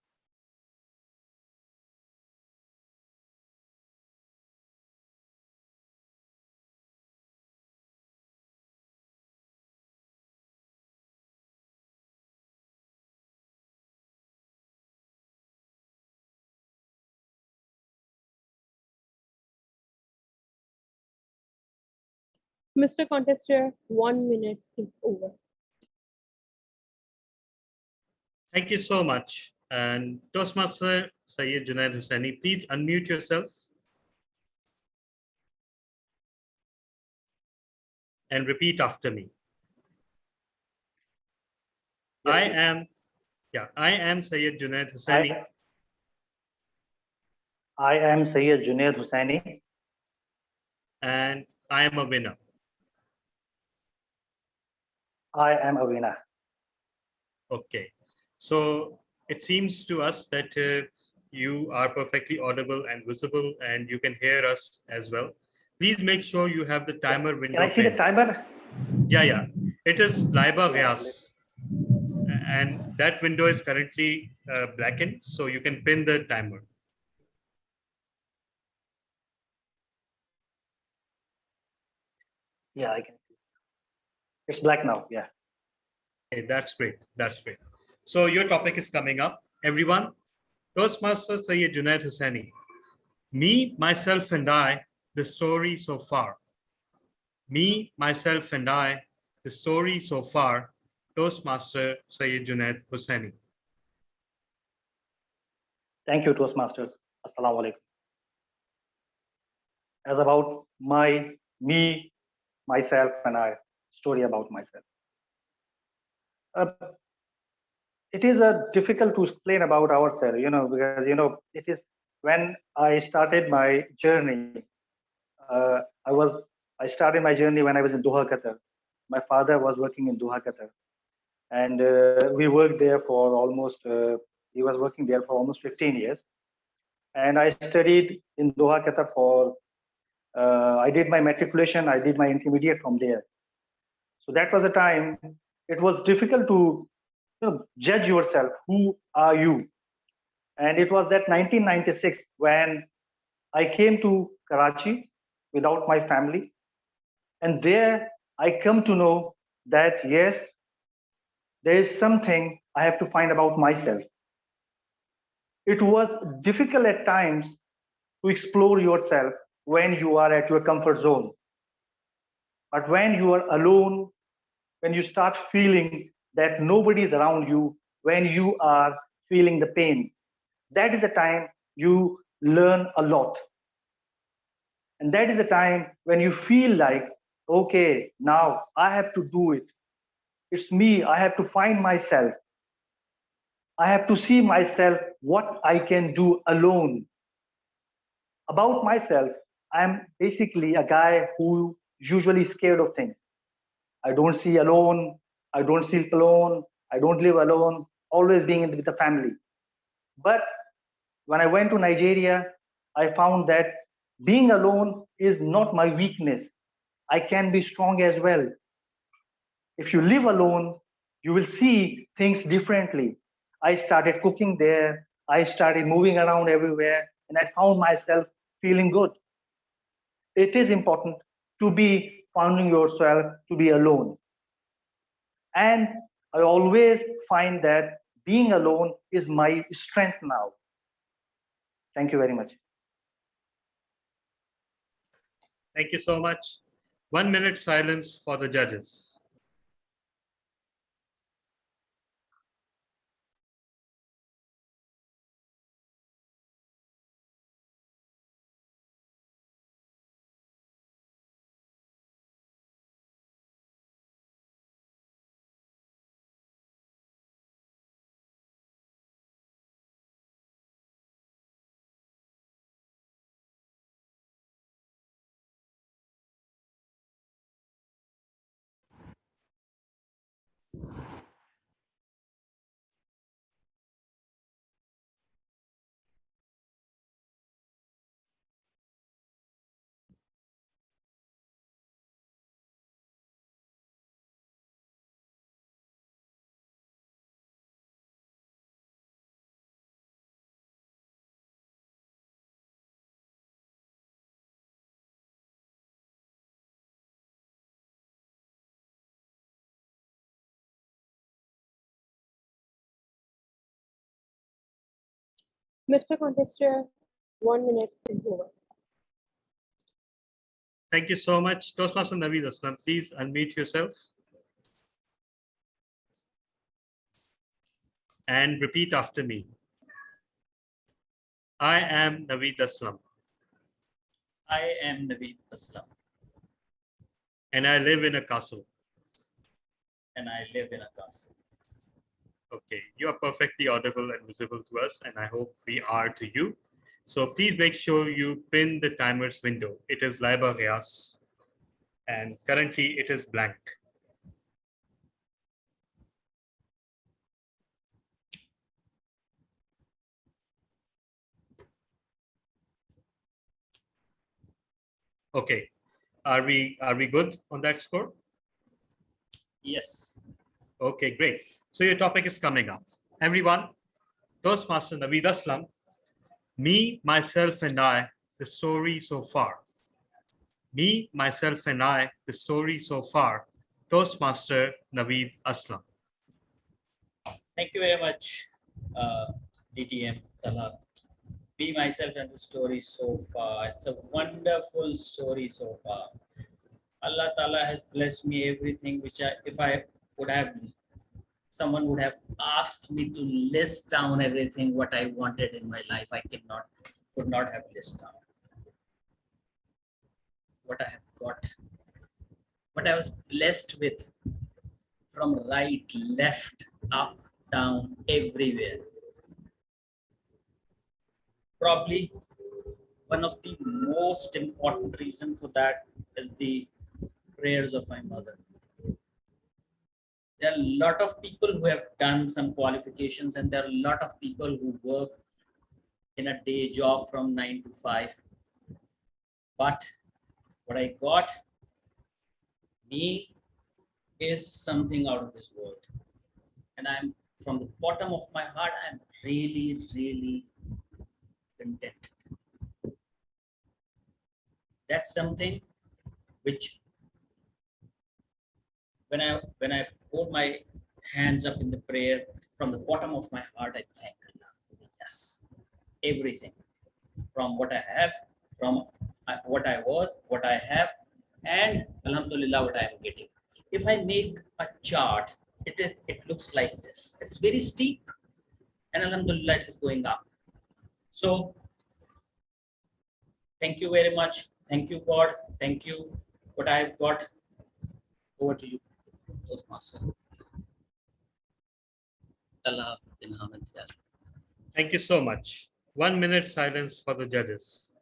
Mr. Contester, 1 minute is over. Thank you so much. And Toastmaster Syed Junaid Hussaini, please unmute yourself and repeat after me. I am Syed Junaid Hussaini. I am Syed Junaid Hussaini. And I am a winner. I am a winner. Okay. So it seems to us that you are perfectly audible and visible, and you can hear us as well. Please make sure you have the timer window. Can I see the timer? Yeah. It is Laiba Vyas. And that window is currently blackened, so you can pin the timer. Yeah, I can see. It's black now. Yeah. Okay, that's great. That's great. So your topic is coming up, everyone. Toastmaster Syed Junaid Hussaini. Me, myself, and I, the story so far. Me, myself, and I, the story so far. Toastmaster Syed Junaid Hussaini. Thank you, Toastmasters. Assalamu alaikum. As about me, myself, and I, story about myself. It is difficult to explain about ourselves, because, it is when I started my journey. I started my journey when I was in Doha, Qatar. My father was working in Doha, Qatar. And we worked there for almost, he was working there for almost 15 years. And I studied in Doha, Qatar for, I did my matriculation, I did my intermediate from there. So that was a time, it was difficult to judge yourself, who are you? And it was that 1996 when I came to Karachi without my family. And there I come to know that, yes, there is something I have to find about myself. It was difficult at times to explore yourself when you are at your comfort zone. But when you are alone, when you start feeling that nobody is around you, when you are feeling the pain, that is the time you learn a lot. And that is the time when you feel like, okay, now I have to do it. It's me, I have to find myself. I have to see myself, what I can do alone. About myself, I'm basically a guy who usually scared of things. I don't see alone, I don't sleep alone, I don't live alone, always being with the family. But when I went to Nigeria, I found that being alone is not my weakness. I can be strong as well. If you live alone, you will see things differently. I started cooking there, I started moving around everywhere, and I found myself feeling good. It is important to be finding yourself to be alone. And I always find that being alone is my strength now. Thank you very much. Thank you so much. 1 minute silence for the judges. Mr. Contester, 1 minute is over. Thank you so much. Toastmaster Naveed Aslam, please unmute yourself. and repeat after me. I am Naveed Aslam. I am Naveed Aslam. And I live in a castle. And I live in a castle. Okay, you are perfectly audible and visible to us, and I hope we are to you. So please make sure you pin the timer's window. It is Laiba Ghias, and currently it is blank. Okay, are we good on that score? Yes. Okay, great. So your topic is coming up. Everyone, Toastmaster Naveed Aslam, me, myself, and I, the story so far. Me, myself, and I, the story so far. Toastmaster Naveed Aslam. Thank you very much, DTM Talha. Me, myself, and the story so far. It's a wonderful story so far. Allah Ta'ala has blessed me everything which if I would have, someone would have asked me to list down everything what I wanted in my life, I could not have listed down what I have got, what I was blessed with from right, left, up, down, everywhere. Probably one of the most important reasons for that is the prayers of my mother. There are a lot of people who have done some qualifications, and there are a lot of people who work in a day job from 9 to 5. But what I got, me, is something out of this world. And I'm, from the bottom of my heart, I'm really, really contented. That's something which, when I put my hands up in the prayer, from the bottom of my heart, I thank Allah. Yes, everything, from what I have, from what I was, what I have, and Alhamdulillah, what I am getting. If I make a chart, it looks like this. It's very steep, and Alhamdulillah, it is going up. So, thank you very much. Thank you, God. Thank you. What I have got. Over to you, Toastmaster. Thank you so much. 1 minute silence for the judges.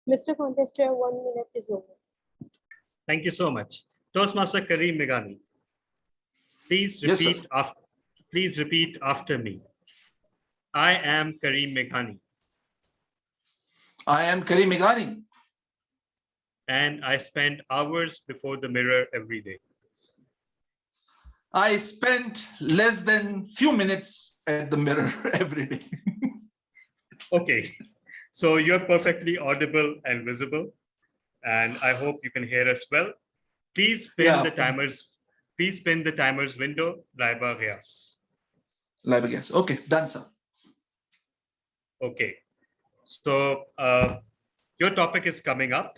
Mr. Contester, 1 minute is over. Thank you so much. Toastmaster Kareem Meghani, please repeat, please repeat after me. I am Kareem Meghani. I am Kareem Meghani. And I spend hours before the mirror every day. I spent less than few minutes at the mirror every day. Okay, so you're perfectly audible and visible, and I hope you can hear us well. Please pin the timers. Please pin the timers window. Laiba Ghias. Laiba Ghias. Okay, done, sir. Okay, so your topic is coming up.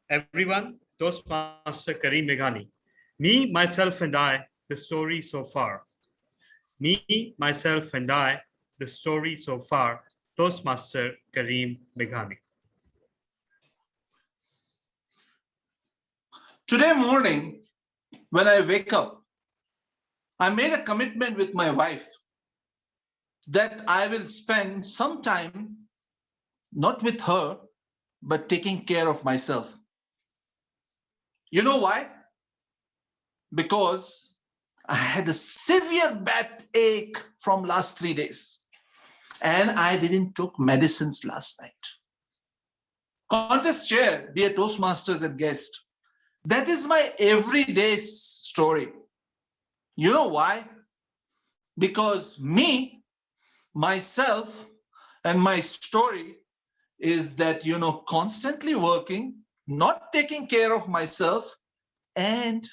Everyone, Toastmaster Kareem Meghani. Me, myself, and I, the story so far. Me, myself, and I, the story so far. Toastmaster Kareem Meghani. Today morning, when I wake up, I made a commitment with my wife that I will spend some time not with her, but taking care of myself. You know why? Because I had a severe backache from last 3 days and I didn't took medicines last night. Contest chair, dear Toastmasters and guest, that is my everyday story. You know why? Because me, myself, and my story is that, constantly working, not taking care of myself, and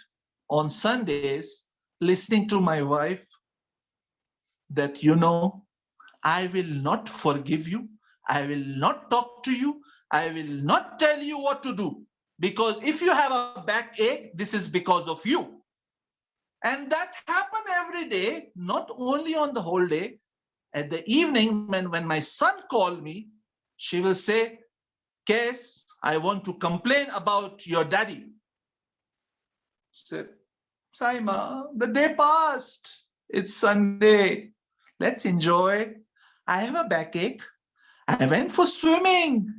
on Sundays, listening to my wife that, I will not forgive you. I will not talk to you. I will not tell you what to do. Because if you have a backache, this is because of you. And that happened every day, not only on the whole day. At the evening, when my son called me, she will say, Kes, I want to complain about your daddy. Said, Saima, the day passed. It's Sunday. Let's enjoy. I have a backache. I went for swimming.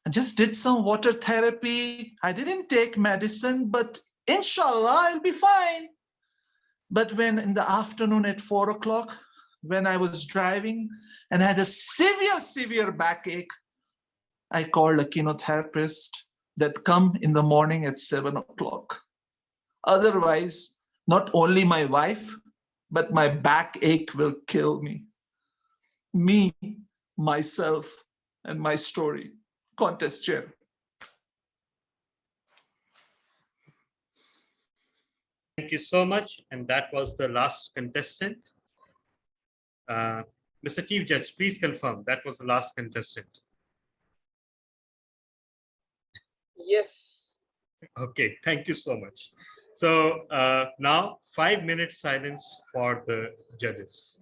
I just did some water therapy. I didn't take medicine, but inshallah, I'll be fine. But when in the afternoon at 4 o'clock, when I was driving and had a severe backache, I called a kinotherapist that come in the morning at 7 o'clock. Otherwise, not only my wife, but my backache will kill me. Me, myself, and my story. Contest chair. Thank you so much. And that was the last contestant. Mr. Chief Judge, please confirm that was the last contestant. Yes. Okay, thank you so much. So now 5 minutes silence for the judges.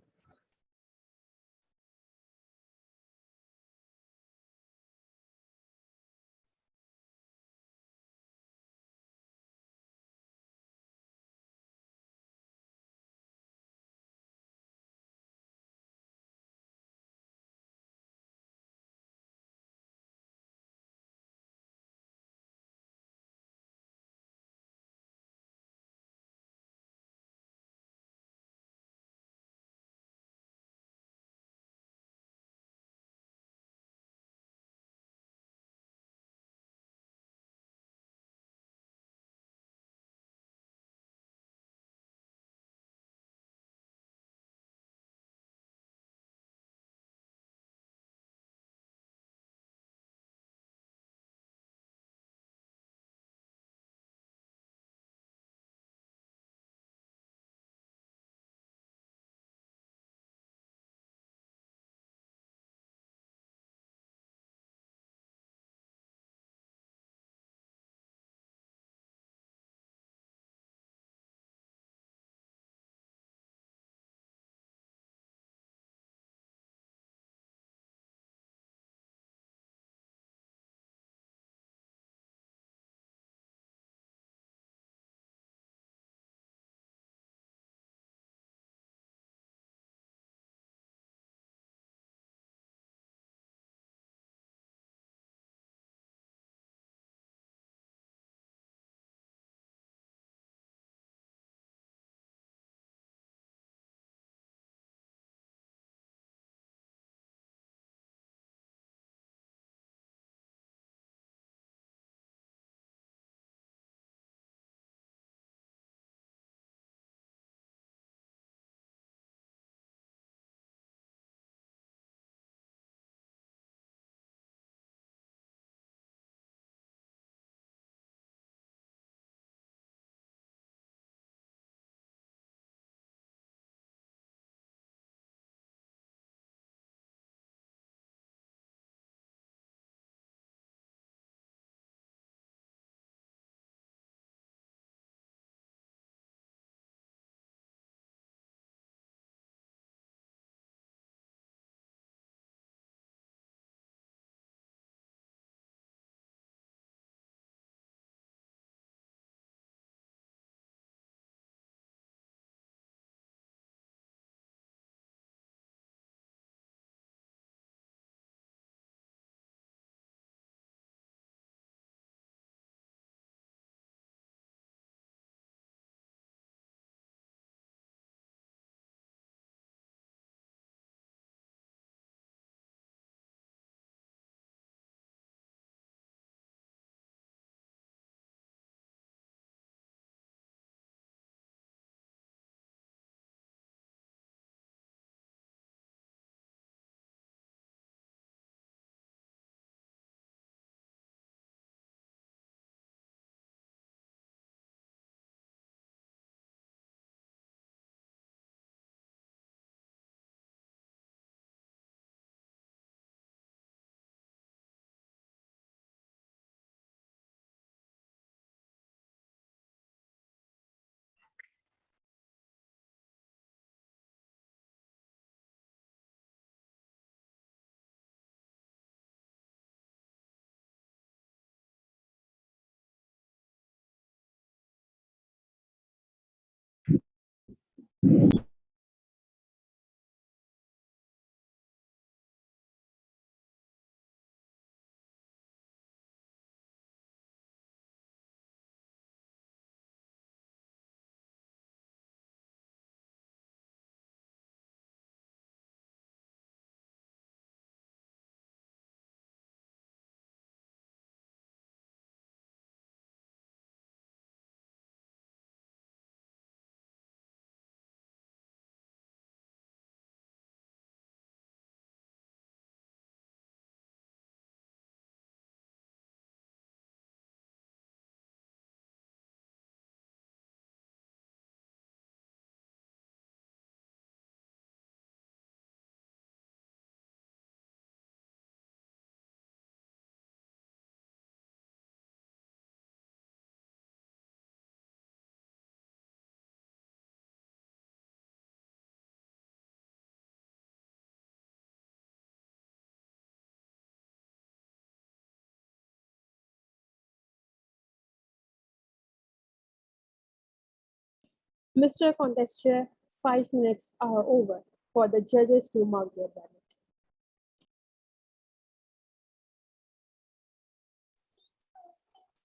Mr. Contestant, 5 minutes are over for the judges to mark their ballot.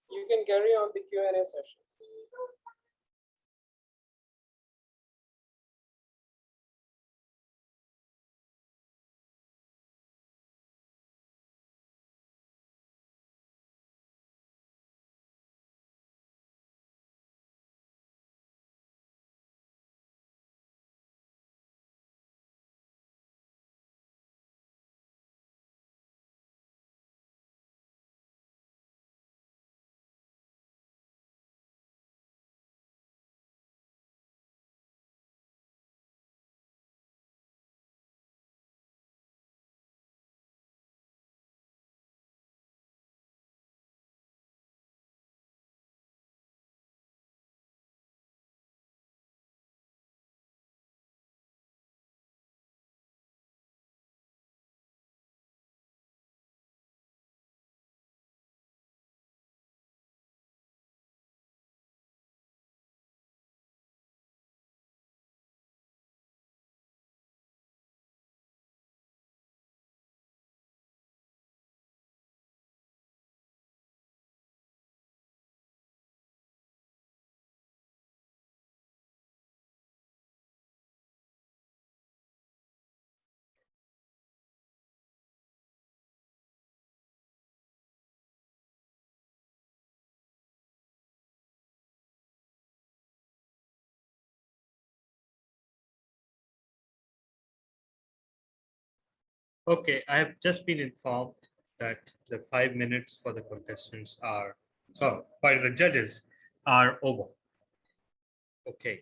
You can carry on the Q&A session. Okay, I have just been informed that the 5 minutes for the contestants are, sorry, by the judges are over. Okay.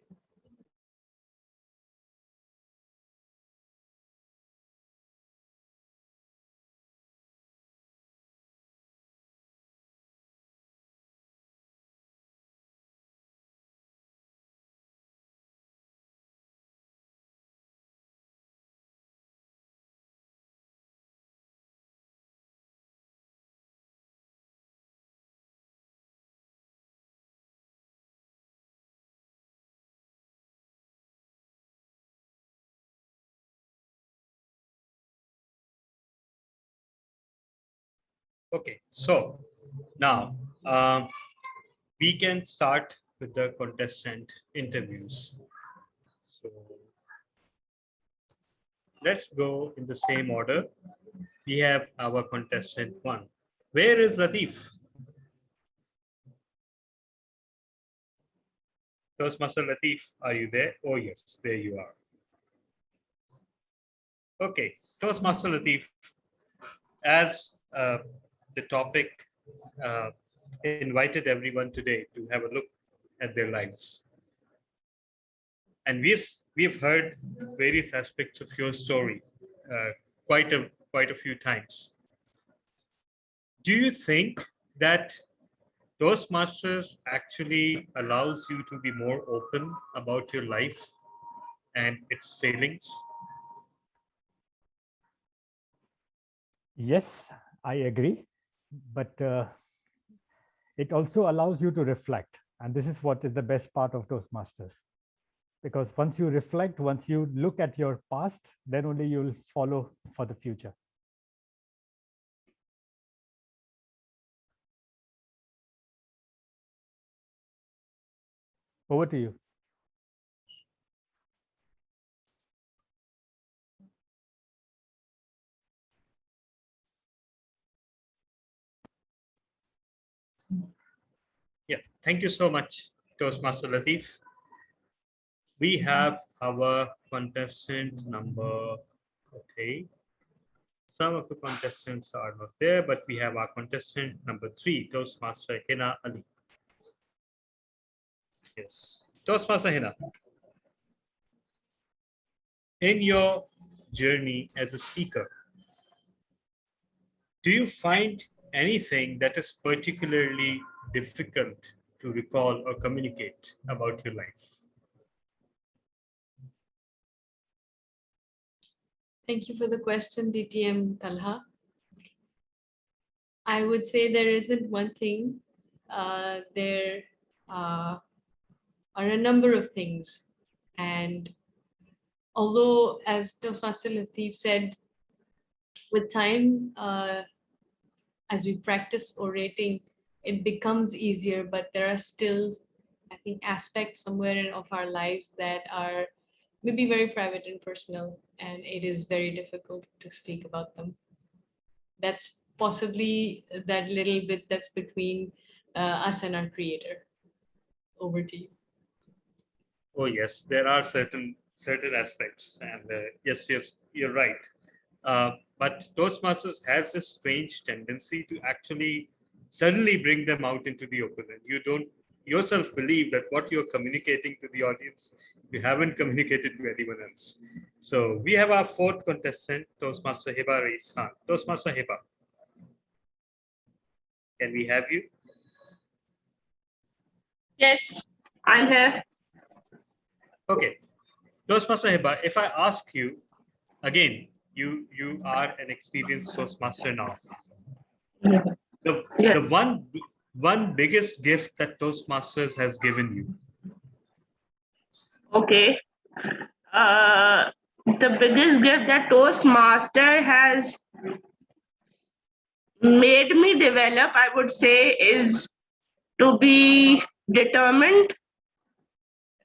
Okay, so now we can start with the contestant interviews. So let's go in the same order. We have our contestant one. Where is Latif? Toastmaster Latif, are you there? Oh yes, there you are. Okay, Toastmaster Latif, as the topic invited everyone today to have a look at their lives. And we've heard various aspects of your story quite a few times. Do you think that Toastmasters actually allows you to be more open about your life and its failings? Yes, I agree. But it also allows you to reflect. And this is what is the best part of Toastmasters. Because once you reflect, once you look at your past, then only you'll follow for the future. Over to you. Yeah, thank you so much, Toastmaster Latif. We have our contestant number, okay. Some of the contestants are not there, but we have our contestant number 3, Toastmaster Hina Ali. Yes, Toastmaster Hina. In your journey as a speaker, do you find anything that is particularly difficult to recall or communicate about your life? Thank you for the question, DTM Talha. I would say there isn't one thing. There are a number of things. And although, as Toastmaster Latif said, with time, as we practice orating, it becomes easier, but there are still, I think, aspects somewhere of our lives that are maybe very private and personal, and it is very difficult to speak about them. That's possibly that little bit that's between us and our creator. Over to you. Oh yes, there are certain aspects, and yes, you're right. But Toastmasters has this strange tendency to actually suddenly bring them out into the open. And you don't yourself believe that what you're communicating to the audience, you haven't communicated to anyone else. So we have our 4th contestant, Toastmaster Hiba Reis Khan. Toastmaster Hiba, can we have you? Yes, I'm here. Okay. Toastmaster Hiba, if I ask you, again, you are an experienced Toastmaster now. The one biggest gift that Toastmasters has given you. Okay. The biggest gift that Toastmaster has made me develop, I would say, is to be determined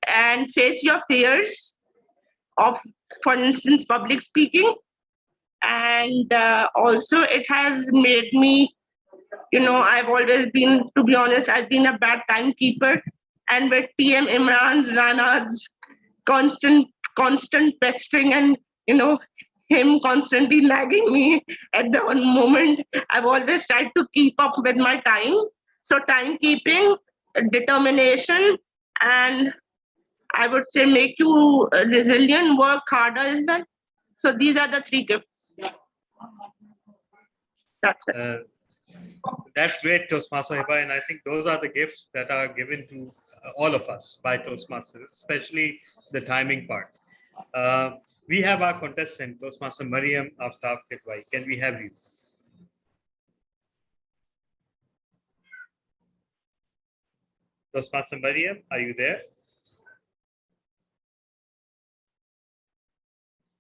and face your fears of, for instance, public speaking. And also it has made me, I've always been, to be honest, I've been a bad timekeeper. And with TM Imran's, Rana's constant pestering and, him constantly nagging me at the one moment, I've always tried to keep up with my time. So timekeeping, determination, and I would say make you resilient, work harder as well. So these are the 3 gifts. That's it. That's great, Toastmaster Hiba, and I think those are the gifts that are given to all of us by Toastmasters, especially the timing part. We have our contestant, Toastmaster Mariam Aftab Kitwai. Can we have you? Toastmaster Mariam, are you there?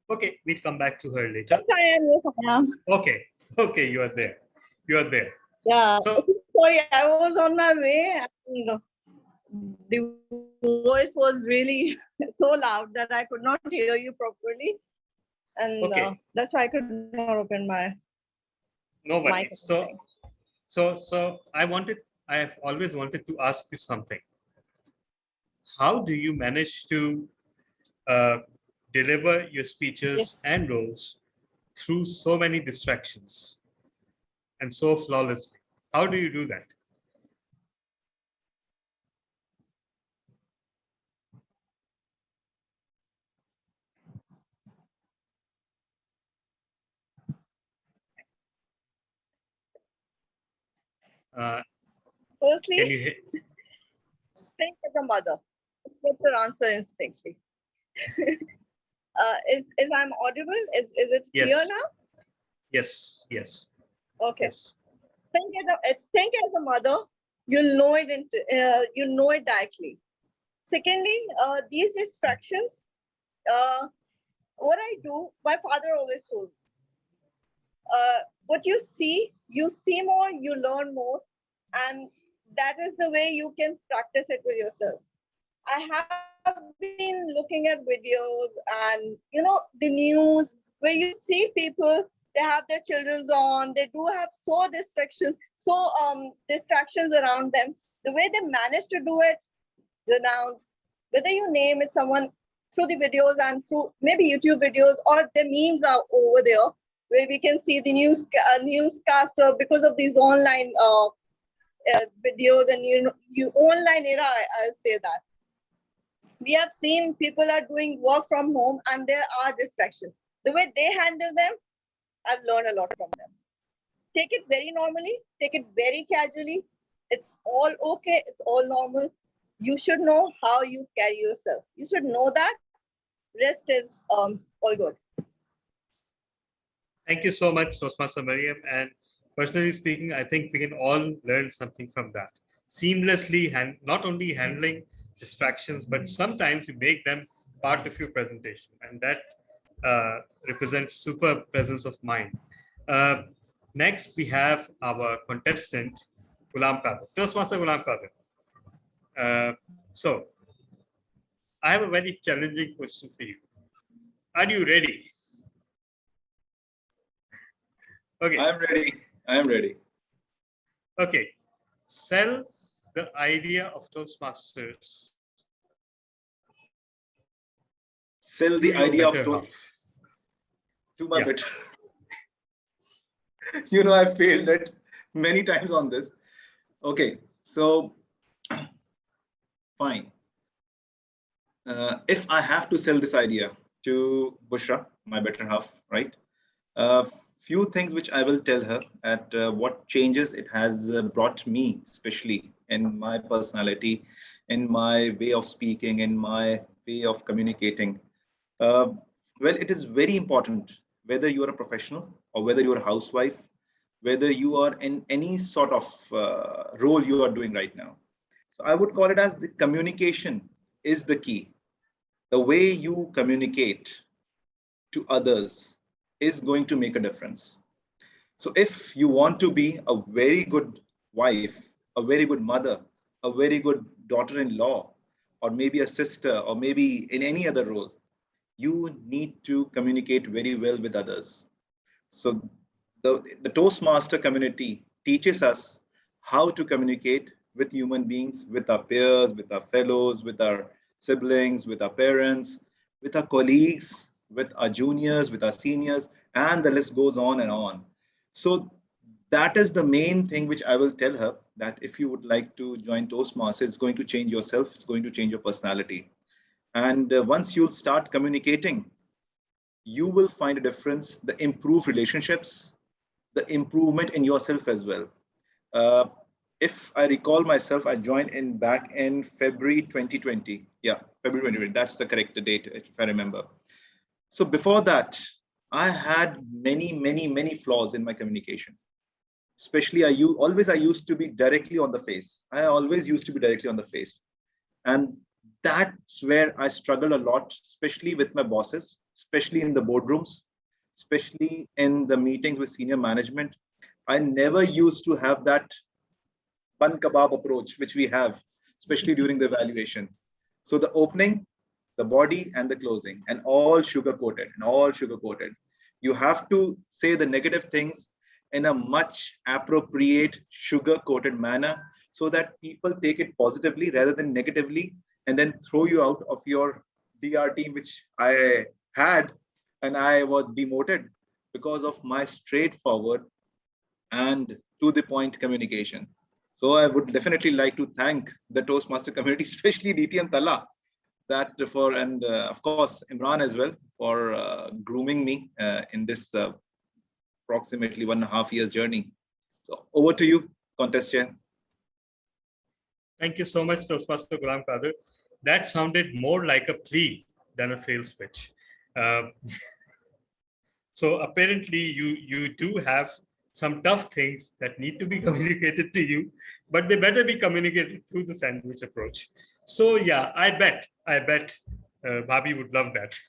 Okay, we'll come back to her later. Yes, I am. Okay, you are there. You are there. Yeah. So, sorry, I was on my way. And the voice was really so loud that I could not hear you properly, and that's why I could not open my. No worries. So I have always wanted to ask you something. How do you manage to deliver your speeches and roles through so many distractions and so flawlessly? How do you do that? Firstly, can you think as a mother. Get your answer instinctively. Is I'm audible? Is it clear now? Yes. Okay. Yes. Think as a mother. You'll know it. You know it directly. Secondly, these distractions, what I do, my father always told me, what you see more, you learn more, and that is the way you can practice it with yourself. I have been looking at videos and the news where you see people, they have their children on, they do have distractions around them. The way they manage to do it, renowned. Whether you name it someone through the videos and through maybe YouTube videos, or the memes are over there where we can see the newscaster because of these online videos and you online era. I'll say that we have seen people are doing work from home and there are distractions. The way they handle them, I've learned a lot from them. Take it very normally, take it very casually. It's all okay, it's all normal. You should know how you carry yourself. You should know that. Rest is all good. Thank you so much, Toastmaster Mariam. And personally speaking, I think we can all learn something from that. Seamlessly, not only handling distractions, but sometimes you make them part of your presentation. And that represents super presence of mind. Next, we have our contestant, Ghulam Qadir. Toastmaster Ghulam Qadir. So, I have a very challenging question for you. Are you ready? Okay. I'm ready. I'm ready. Okay. Sell the idea of Toastmasters. Sell the idea of Toastmasters to my Yeah. better. I failed it many times on this. Okay, so fine. If I have to sell this idea to Bushra, my better half, right? Few things which I will tell her at what changes it has brought me, especially in my personality, in my way of speaking, in my way of communicating. Well, it is very important whether you are a professional or whether you are a housewife, whether you are in any sort of role you are doing right now. So I would call it as the communication is the key. The way you communicate to others is going to make a difference. So if you want to be a very good wife, a very good mother, a very good daughter-in-law, or maybe a sister, or maybe in any other role, you need to communicate very well with others. So the Toastmaster community teaches us how to communicate with human beings, with our peers, with our fellows, with our siblings, with our parents, with our colleagues, with our juniors, with our seniors, and the list goes on and on. So that is the main thing which I will tell her, that if you would like to join Toastmasters, it's going to change yourself, it's going to change your personality. And once you'll start communicating, you will find a difference, the improved relationships, the improvement in yourself as well. If I recall myself, I joined back in February 2020. Yeah, February 2020. That's the correct date, if I remember. So before that, I had many flaws in my communication. Especially, I used to be directly on the face. I always used to be directly on the face. And that's where I struggled a lot, especially with my bosses, especially in the boardrooms, especially in the meetings with senior management. I never used to have that bun kebab approach, which we have, especially during the evaluation. So the opening, the body, and the closing, and all sugar-coated, You have to say the negative things in a much appropriate sugar-coated manner so that people take it positively rather than negatively, and then throw you out of your DR team, which I had, and I was demoted because of my straightforward and to the point communication. So I would definitely like to thank the Toastmaster community, especially DTM Tala, and of course Imran as well, for grooming me in this approximately 1.5 years journey. So over to you, contest chair. Thank you so much, Toastmaster Ghulam Qadir. That sounded more like a plea than a sales pitch. So apparently you do have some tough things that need to be communicated to you, but they better be communicated through the sandwich approach. So yeah, I bet Bhabhi would love that.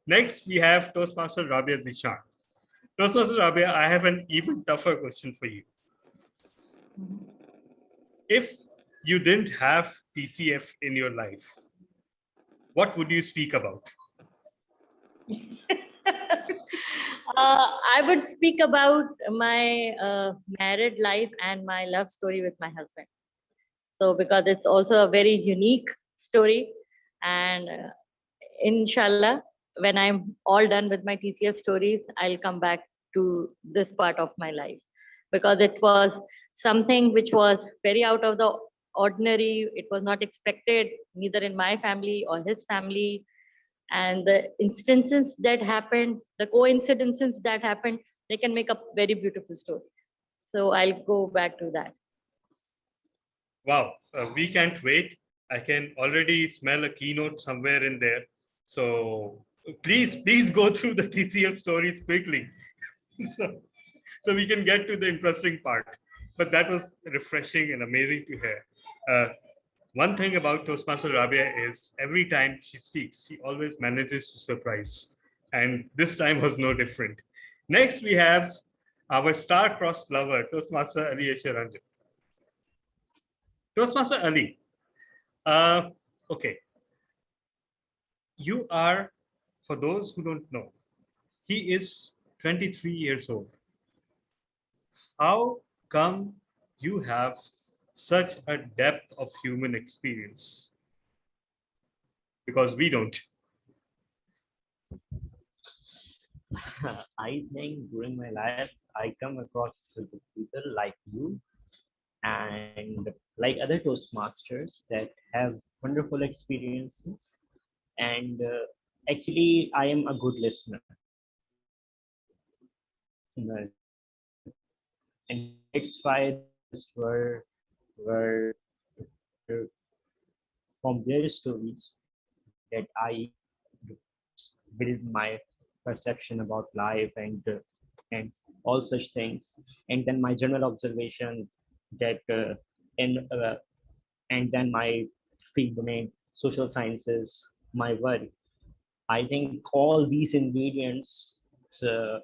Next, we have Toastmaster Rabia Zichard. Toastmaster Rabia, I have an even tougher question for you. If you didn't have TCF in your life, what would you speak about? I would speak about my married life and my love story with my husband. So, because it's also a very unique story, and inshallah, when I'm all done with my TCF stories, I'll come back to this part of my life, because it was something which was very out of the ordinary. It was not expected, neither in my family or his family. And the instances that happened, the coincidences that happened, they can make a very beautiful story. So I'll go back to that. Wow, we can't wait. I can already smell a keynote somewhere in there. So please go through the TCF stories quickly. so we can get to the interesting part. But that was refreshing and amazing to hear. One thing about Toastmaster Rabia is every time she speaks, she always manages to surprise. And this time was no different. Next, we have our star-crossed lover, Toastmaster Ali Ranjan. Toastmaster Ali, okay. You are, for those who don't know, he is 23 years old. How come you have such a depth of human experience? Because we don't. I think during my life, I come across people like you and like other Toastmasters that have wonderful experiences. And actually, I am a good listener. And that's why these were from their stories that I build my perception about life and all such things. And then my general observation that in and then my field domain, social sciences, my work. I think all these ingredients uh,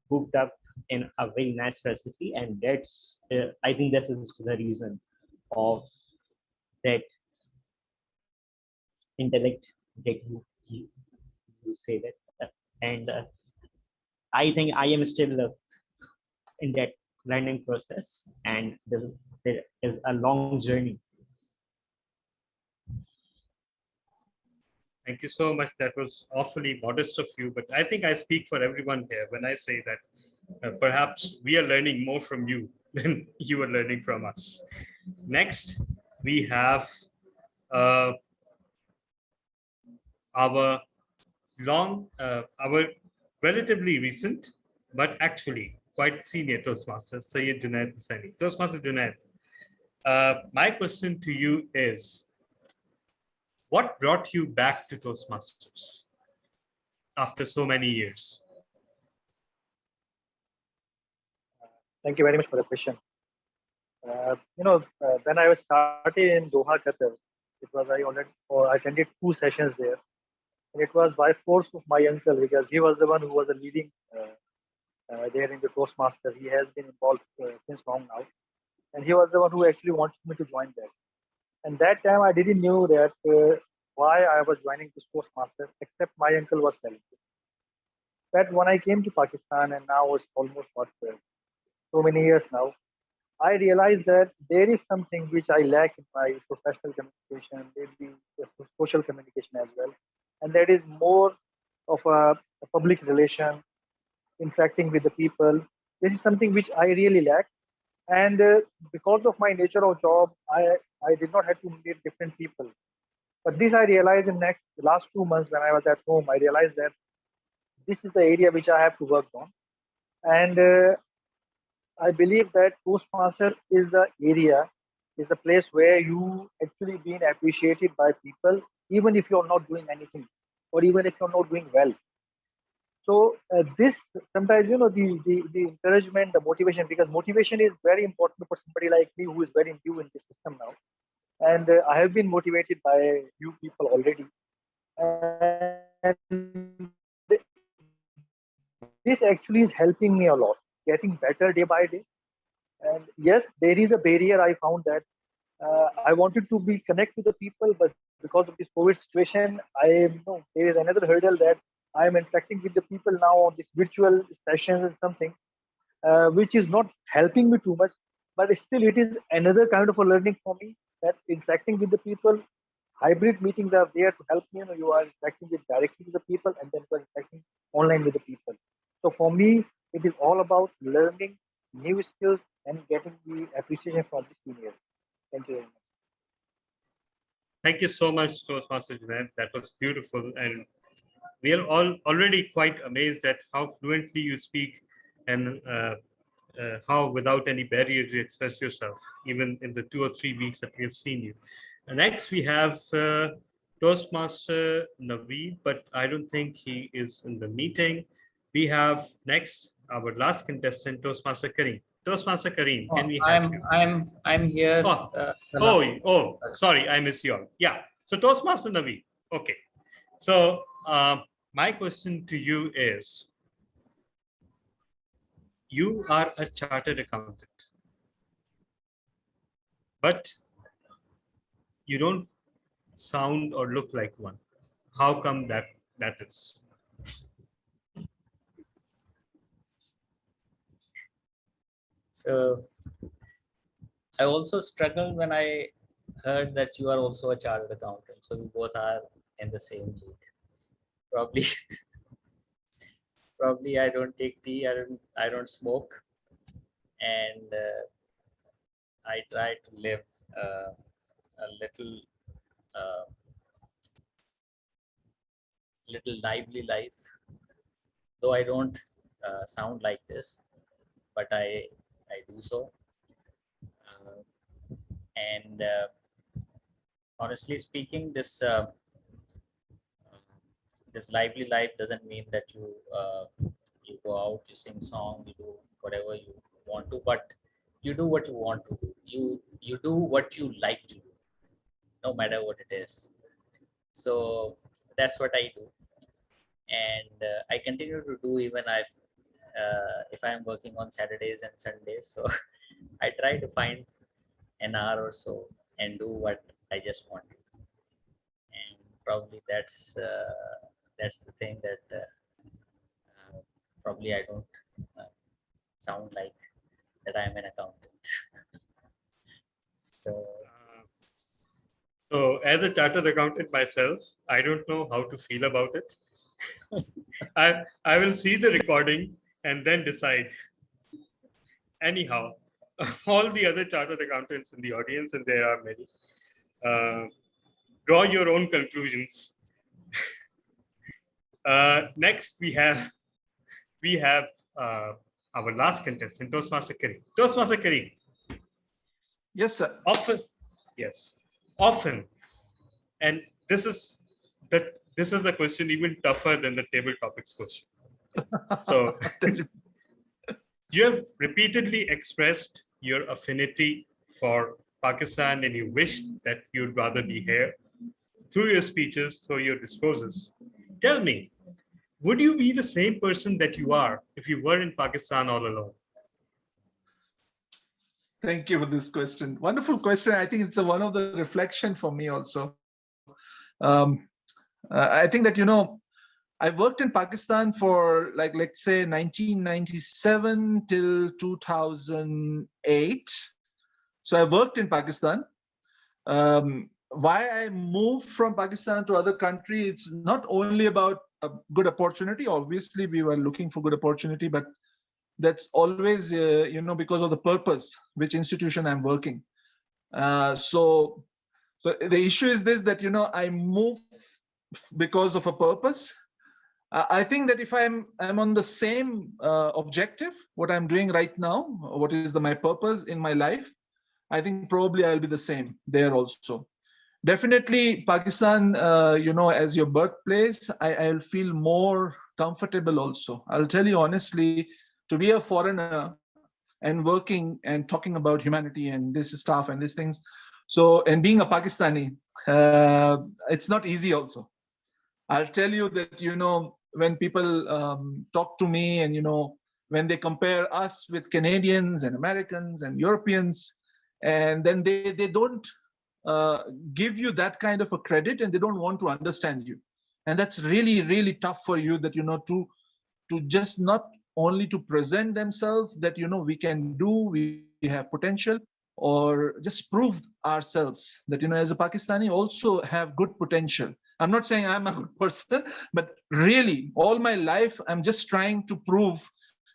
hooked up in a very nice recipe, and that's I think this is the reason of that intellect that you say that, and I think I am still in that learning process, and there is a long journey. Thank you so much. That was awfully modest of you, but I think I speak for everyone here when I say that perhaps we are learning more from you than you are learning from us. Next, we have our relatively recent, but actually quite senior Toastmaster, Sayyid Junaid Hussaini. Toastmaster Junaid, my question to you is, what brought you back to Toastmasters after so many years? Thank you very much for the question. When I was starting in Doha, Qatar, it was I attended 2 sessions there, and it was by force of my uncle, because he was the one who was the leading there in the Toastmaster. He has been involved since long now, and he was the one who actually wanted me to join that. And that time I didn't know that why I was joining this Toastmaster, except my uncle was telling me. But when I came to Pakistan, and now it's almost so many years now, I realized that there is something which I lack in my professional communication, maybe social communication as well. And that is more of a public relation, interacting with the people. This is something which I really lack. And because of my nature of job, I did not have to meet different people. But this I realized in the last 2 months when I was at home, I realized that this is the area which I have to work on. And I believe that Toastmaster is the area, is a place where you actually being appreciated by people, even if you're not doing anything, or even if you're not doing well. So this sometimes, the encouragement, the motivation, because motivation is very important for somebody like me who is very new in this system now. And I have been motivated by you people already. And this actually is helping me a lot, getting better day by day. And yes, there is a barrier. I found that I wanted to be connect with the people, but because of this COVID situation, there is another hurdle that I am interacting with the people now on this virtual sessions and something, which is not helping me too much. But still, it is another kind of a learning for me that interacting with the people, hybrid meetings are there to help me. You are interacting with directly with the people, and then you are interacting online with the people. So for me, it is all about learning new skills and getting the appreciation from the seniors. Thank you very much. Thank you so much, Toastmaster Junaid. That was beautiful. And we are all already quite amazed at how fluently you speak and how without any barriers you express yourself, even in the 2 or 3 weeks that we have seen you. And next we have Toastmaster Naveed, but I don't think he is in the meeting. We have next our last contestant, Toastmaster Kareem. Toastmaster Kareem, can we have you? I'm here. Sorry, I missed you all. Yeah. So Toastmaster Naveed. Okay. So my question to you is, you are a chartered accountant, but you don't sound or look like one. How come that is? So I also struggled when I heard that you are also a chartered accountant. So we both are in the same league. Probably I don't take tea. I don't smoke, and I try to live a little lively life. Though I don't sound like this, but I do so. And honestly speaking, this lively life doesn't mean that you go out, you sing song, you do whatever you want to, but you do what you want to do. You do what you like to do, no matter what it is. So that's what I do, and I continue to do even if I'm working on Saturdays and Sundays. So I try to find an hour or so and do what I just want to. And probably that's the thing that probably I don't sound like that I'm an accountant. So as a chartered accountant myself, I don't know how to feel about it. I will see the recording and then decide. Anyhow, all the other chartered accountants in the audience, and there are many, draw your own conclusions. Next, we have our last contestant, Toastmaster Kareem. Toastmaster Kareem. Yes, sir. Often, and this is a question even tougher than the table topics question. So you have repeatedly expressed your affinity for Pakistan and you wish that you'd rather be here through your speeches, through your discourses. Tell me, would you be the same person that you are if you were in Pakistan all alone? Thank you for this question. Wonderful question. I think it's one of the reflection for me also. I think that, I worked in Pakistan for let's say 1997 till 2008. So I worked in Pakistan. Why I moved from Pakistan to other country, it's not only about a good opportunity. Obviously, we were looking for good opportunity, but that's always, because of the purpose, which institution I'm working. So the issue is this, that, I move because of a purpose. I think that if I'm on the same objective, what I'm doing right now, what is my purpose in my life, I think probably I'll be the same there also. Definitely Pakistan, as your birthplace, I'll feel more comfortable also. I'll tell you honestly, to be a foreigner and working and talking about humanity and this stuff and these things. So, and being a Pakistani, it's not easy also. I'll tell you that, when people talk to me and, when they compare us with Canadians and Americans and Europeans, and then they don't give you that kind of a credit, and they don't want to understand you. And that's really, really tough for you, that, to just not only to present themselves that, we can do, we have potential, or just prove ourselves that, as a Pakistani also have good potential. I'm not saying I'm a good person, but really all my life, I'm just trying to prove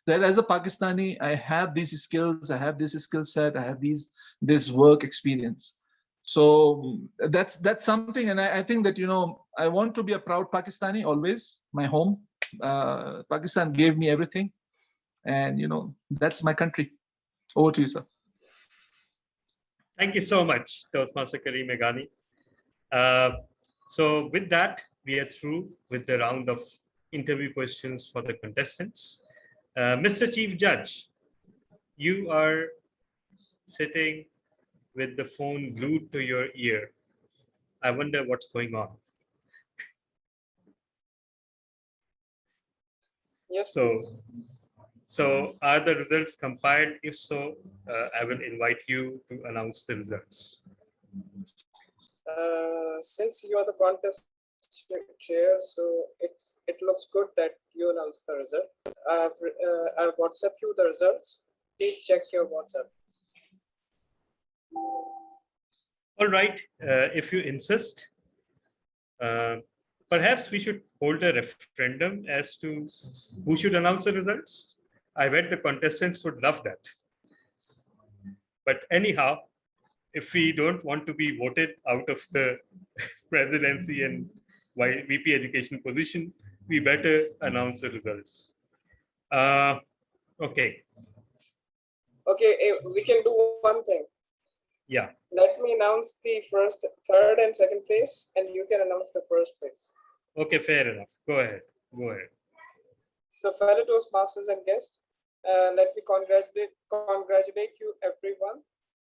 that as a Pakistani, I have these skills, I have this skill set, I have this work experience. So that's something. And I think that, I want to be a proud Pakistani always. My home, Pakistan gave me everything. And, that's my country. Over to you, sir. Thank you so much, Toastmaster Kareem Meghani. So with that, we are through with the round of interview questions for the contestants. Mr. Chief Judge, you are sitting with the phone glued to your ear. I wonder what's going on. Yes. So are the results compiled? If so, I will invite you to announce the results. Since you are the contest chair, so it looks good that you announce the result. I've WhatsApp you the results. Please check your WhatsApp. All right, if you insist, perhaps we should hold a referendum as to who should announce the results. I bet the contestants would love that. But anyhow, if we don't want to be voted out of the presidency and VP education position, we better announce the results. Okay. Okay, we can do one thing. Yeah. Let me announce the first, third, and second place, and you can announce the first place. Okay, fair enough. Go ahead. So, fellow Toastmasters and guests, let me congratulate you, everyone,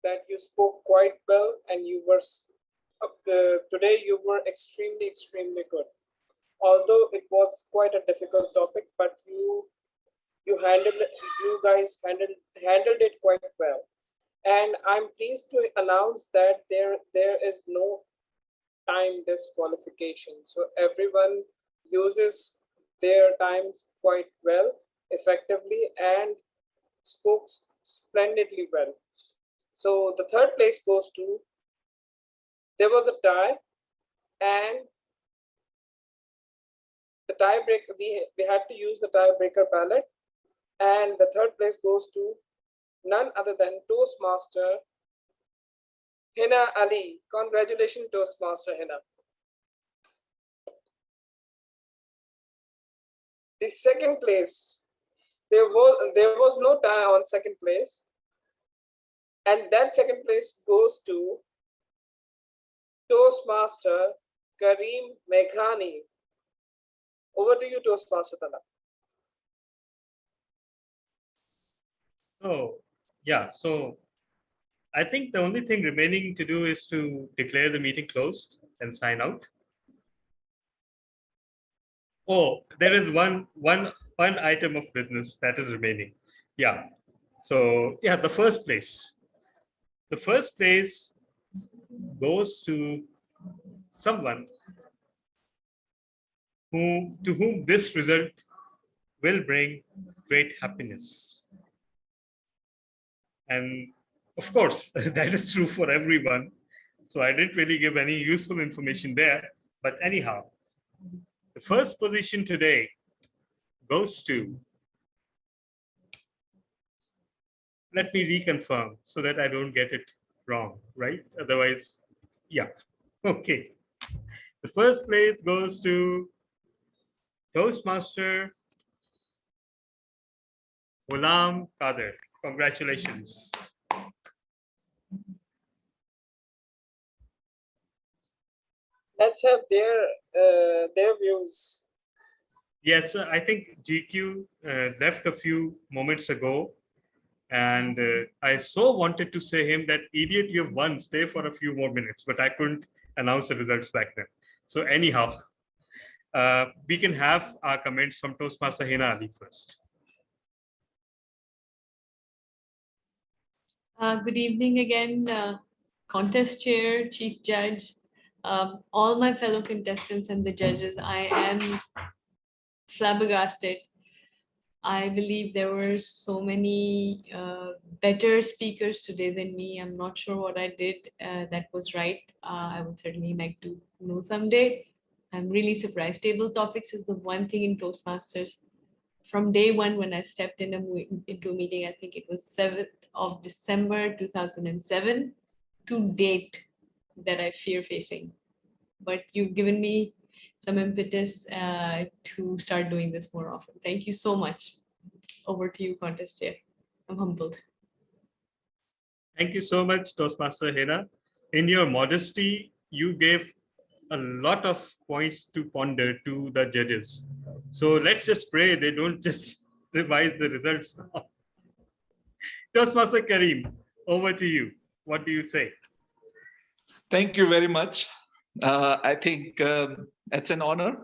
that you spoke quite well, and you were today you were extremely good. Although it was quite a difficult topic, but you guys handled it quite well. And I'm pleased to announce that there is no time disqualification. So everyone uses their times quite well, effectively, and spoke splendidly well. So the third place goes to, there was a tie, and the tiebreaker, we had to use the tiebreaker ballot, and the third place goes to none other than Toastmaster Hina Ali. Congratulations, Toastmaster Hina. The second place, there was no tie on second place, and that second place goes to Toastmaster Kareem Meghani. Over to you, Toastmaster Tala. So, yeah, so I think the only thing remaining to do is to declare the meeting closed and sign out. Oh, there is one item of business that is remaining. Yeah. So, yeah, the first place. The first place goes to someone to whom this result will bring great happiness. And of course, that is true for everyone. So I didn't really give any useful information there. But anyhow, the first position today goes to, let me reconfirm so that I don't get it wrong, right? Otherwise, yeah. Okay. The first place goes to Toastmaster Ghulam Kader. Congratulations. Let's have their views. Yes, I think GQ left a few moments ago, And I so wanted to say him that, idiot, you've won, stay for a few more minutes, but I couldn't announce the results back then. So anyhow, we can have our comments from Toastmaster Hina Ali first. Good evening again, contest chair, chief judge, all my fellow contestants and the judges. I am flabbergasted. I believe there were so many better speakers today than me. I'm not sure what I did that was right. I would certainly like to know someday. I'm really surprised. Table topics is the one thing in Toastmasters. From day one, when I stepped into a meeting, I think it was 7th of December 2007, to date, that I fear facing. But you've given me some impetus to start doing this more often. Thank you so much. Over to you, contest chair. I'm humbled. Thank you so much, Toastmaster Hina. In your modesty, you gave a lot of points to ponder to the judges. So let's just pray they don't just revise the results now. Toastmaster Kareem, over to you. What do you say? Thank you very much. I think it's an honor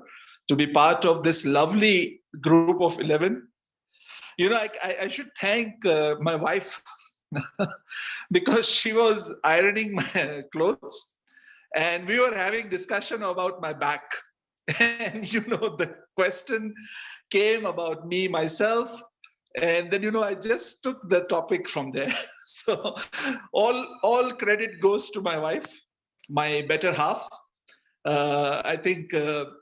to be part of this lovely group of 11. You know, I should thank my wife because she was ironing my clothes and we were having discussion about my back. And, you know, the question came about me, myself. And then, you know, I just took the topic from there. So all credit goes to my wife, my better half. I think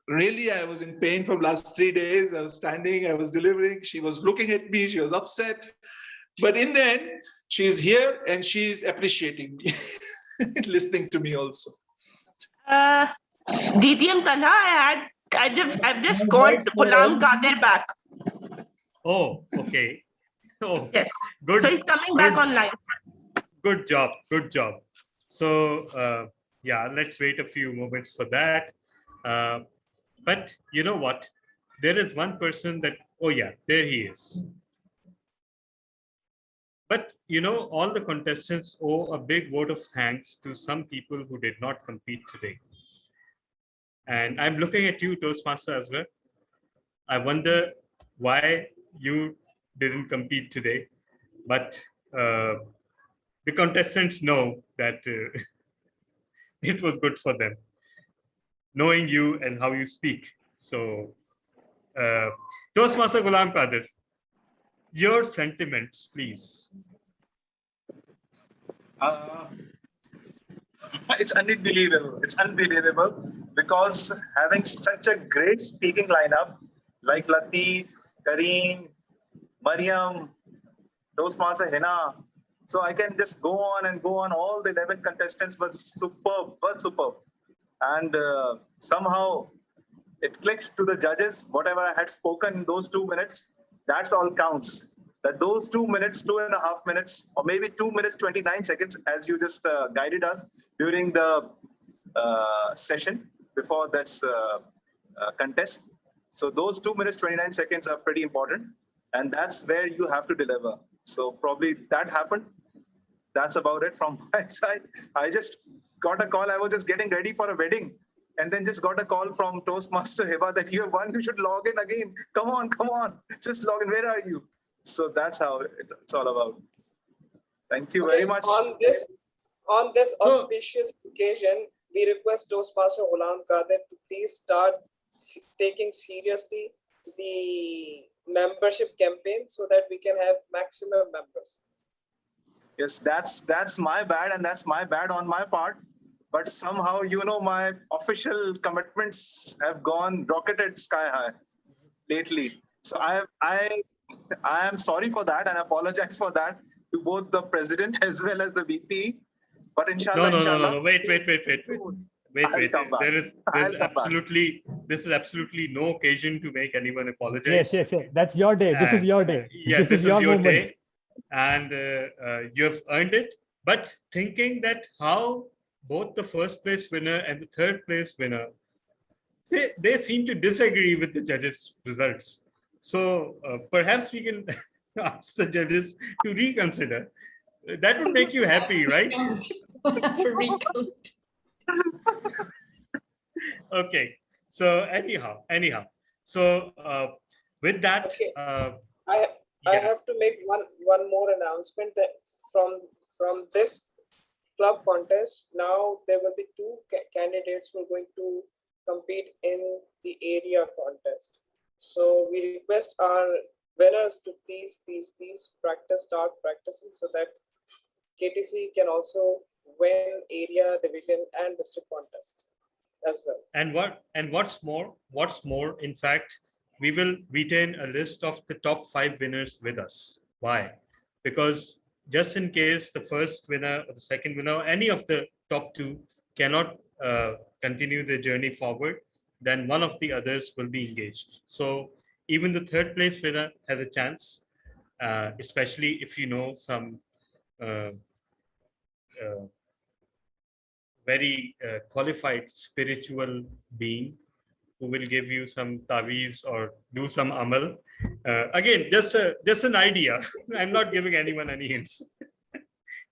really I was in pain from last 3 days. I was standing, I was delivering. She was looking at me. She was upset. But in the end, she's here and she's appreciating me, listening to me also. DTM Talha, I've just called Ghulam Qadir back. Oh, okay. Oh, yes. Good. So he's coming back online. Good job. Good job. So, yeah, let's wait a few moments for that. But you know what? There is one person that, oh yeah, there he is. But you know, all the contestants owe a big vote of thanks to some people who did not compete today. And I'm looking at you, Toastmaster, as well. I wonder why you didn't compete today. But the contestants know that it was good for them, knowing you and how you speak. So, Toastmaster Ghulam Qadir, your sentiments, please. It's unbelievable. It's unbelievable because having such a great speaking lineup like Latif, Kareem, Mariam, Toastmaster Hina. So I can just go on and go on. All the 11 contestants was superb, And somehow it clicks to the judges. Whatever I had spoken in those 2 minutes, that's all counts. That those 2 minutes, 2.5 minutes, or maybe 2 minutes, 29 seconds, as you just guided us during the session before this contest. So those 2 minutes, 29 seconds are pretty important. And that's where you have to deliver. So probably that happened. That's about it from my side. I just got a call. I was just getting ready for a wedding. And then just got a call from Toastmaster Hiba that you have won, you should log in again. Come on. Just log in. Where are you? So that's how it's all about. Thank you very much. On this auspicious occasion, we request Toastmaster Ghulam Qadir to please start taking seriously the membership campaign so that we can have maximum members. Yes, that's my bad, and that's my bad on my part. But somehow, you know, my official commitments have rocketed sky high lately. So I am sorry for that and apologize for that to both the president as well as the VP. But inshallah, No. Wait. This is absolutely no occasion to make anyone apologize. Yes. That's your day. This is your day. Yeah, this is your moment. day. And you have earned it. But thinking that how both the first place winner and the third place winner, they seem to disagree with the judges' results. So perhaps we can ask the judges to reconsider. That would make you happy, right? Okay. So anyhow. So with that, okay. I have to make one more announcement that from this club contest, now there will be two candidates who are going to compete in the area contest. So we request our winners to please start practicing so that KTC can also win area, division, and district contest as well. And what's more, in fact, we will retain a list of the top 5 winners with us. Why? Because just in case the first winner or the second winner, or any of the top 2 cannot continue the journey forward, then one of the others will be engaged. So even the third place winner has a chance, especially if you know some very qualified spiritual being who will give you some taweez or do some amal. Again, just an idea. I'm not giving anyone any hints.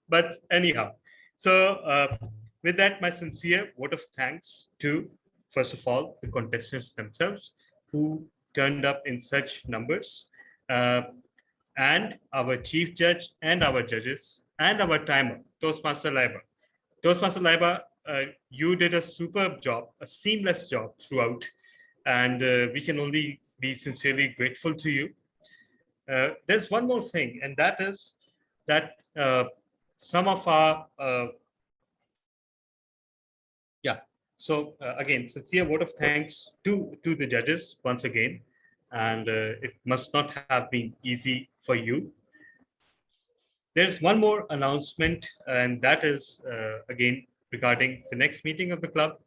But anyhow, so with that, my sincere vote of thanks to, first of all, the contestants themselves who turned up in such numbers, and our chief judge and our judges and our timer, Toastmaster Laiba. Toastmaster Laiba, you did a superb job, a seamless job throughout, and we can only be sincerely grateful to you. There's one more thing, and that is that some of our, so again, sincere vote of thanks to the judges once again, and it must not have been easy for you. There's one more announcement, and that is, again, regarding the next meeting of the club.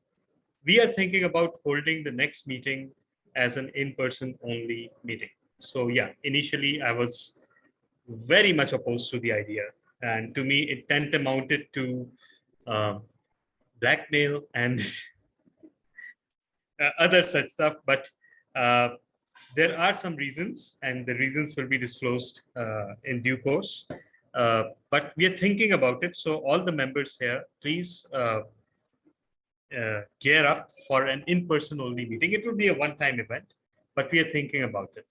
We are thinking about holding the next meeting as an in-person only meeting. So yeah, initially I was very much opposed to the idea. And to me, it tantamounted to blackmail and other such stuff. But there are some reasons, and the reasons will be disclosed in due course. But we are thinking about it. So all the members here, please gear up for an in-person only meeting. It will be a one-time event, but we are thinking about it.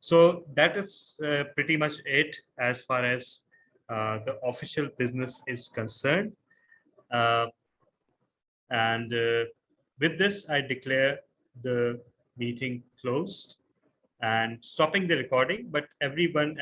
So that is pretty much it as far as the official business is concerned. And with this, I declare the meeting closed and stopping the recording, but everyone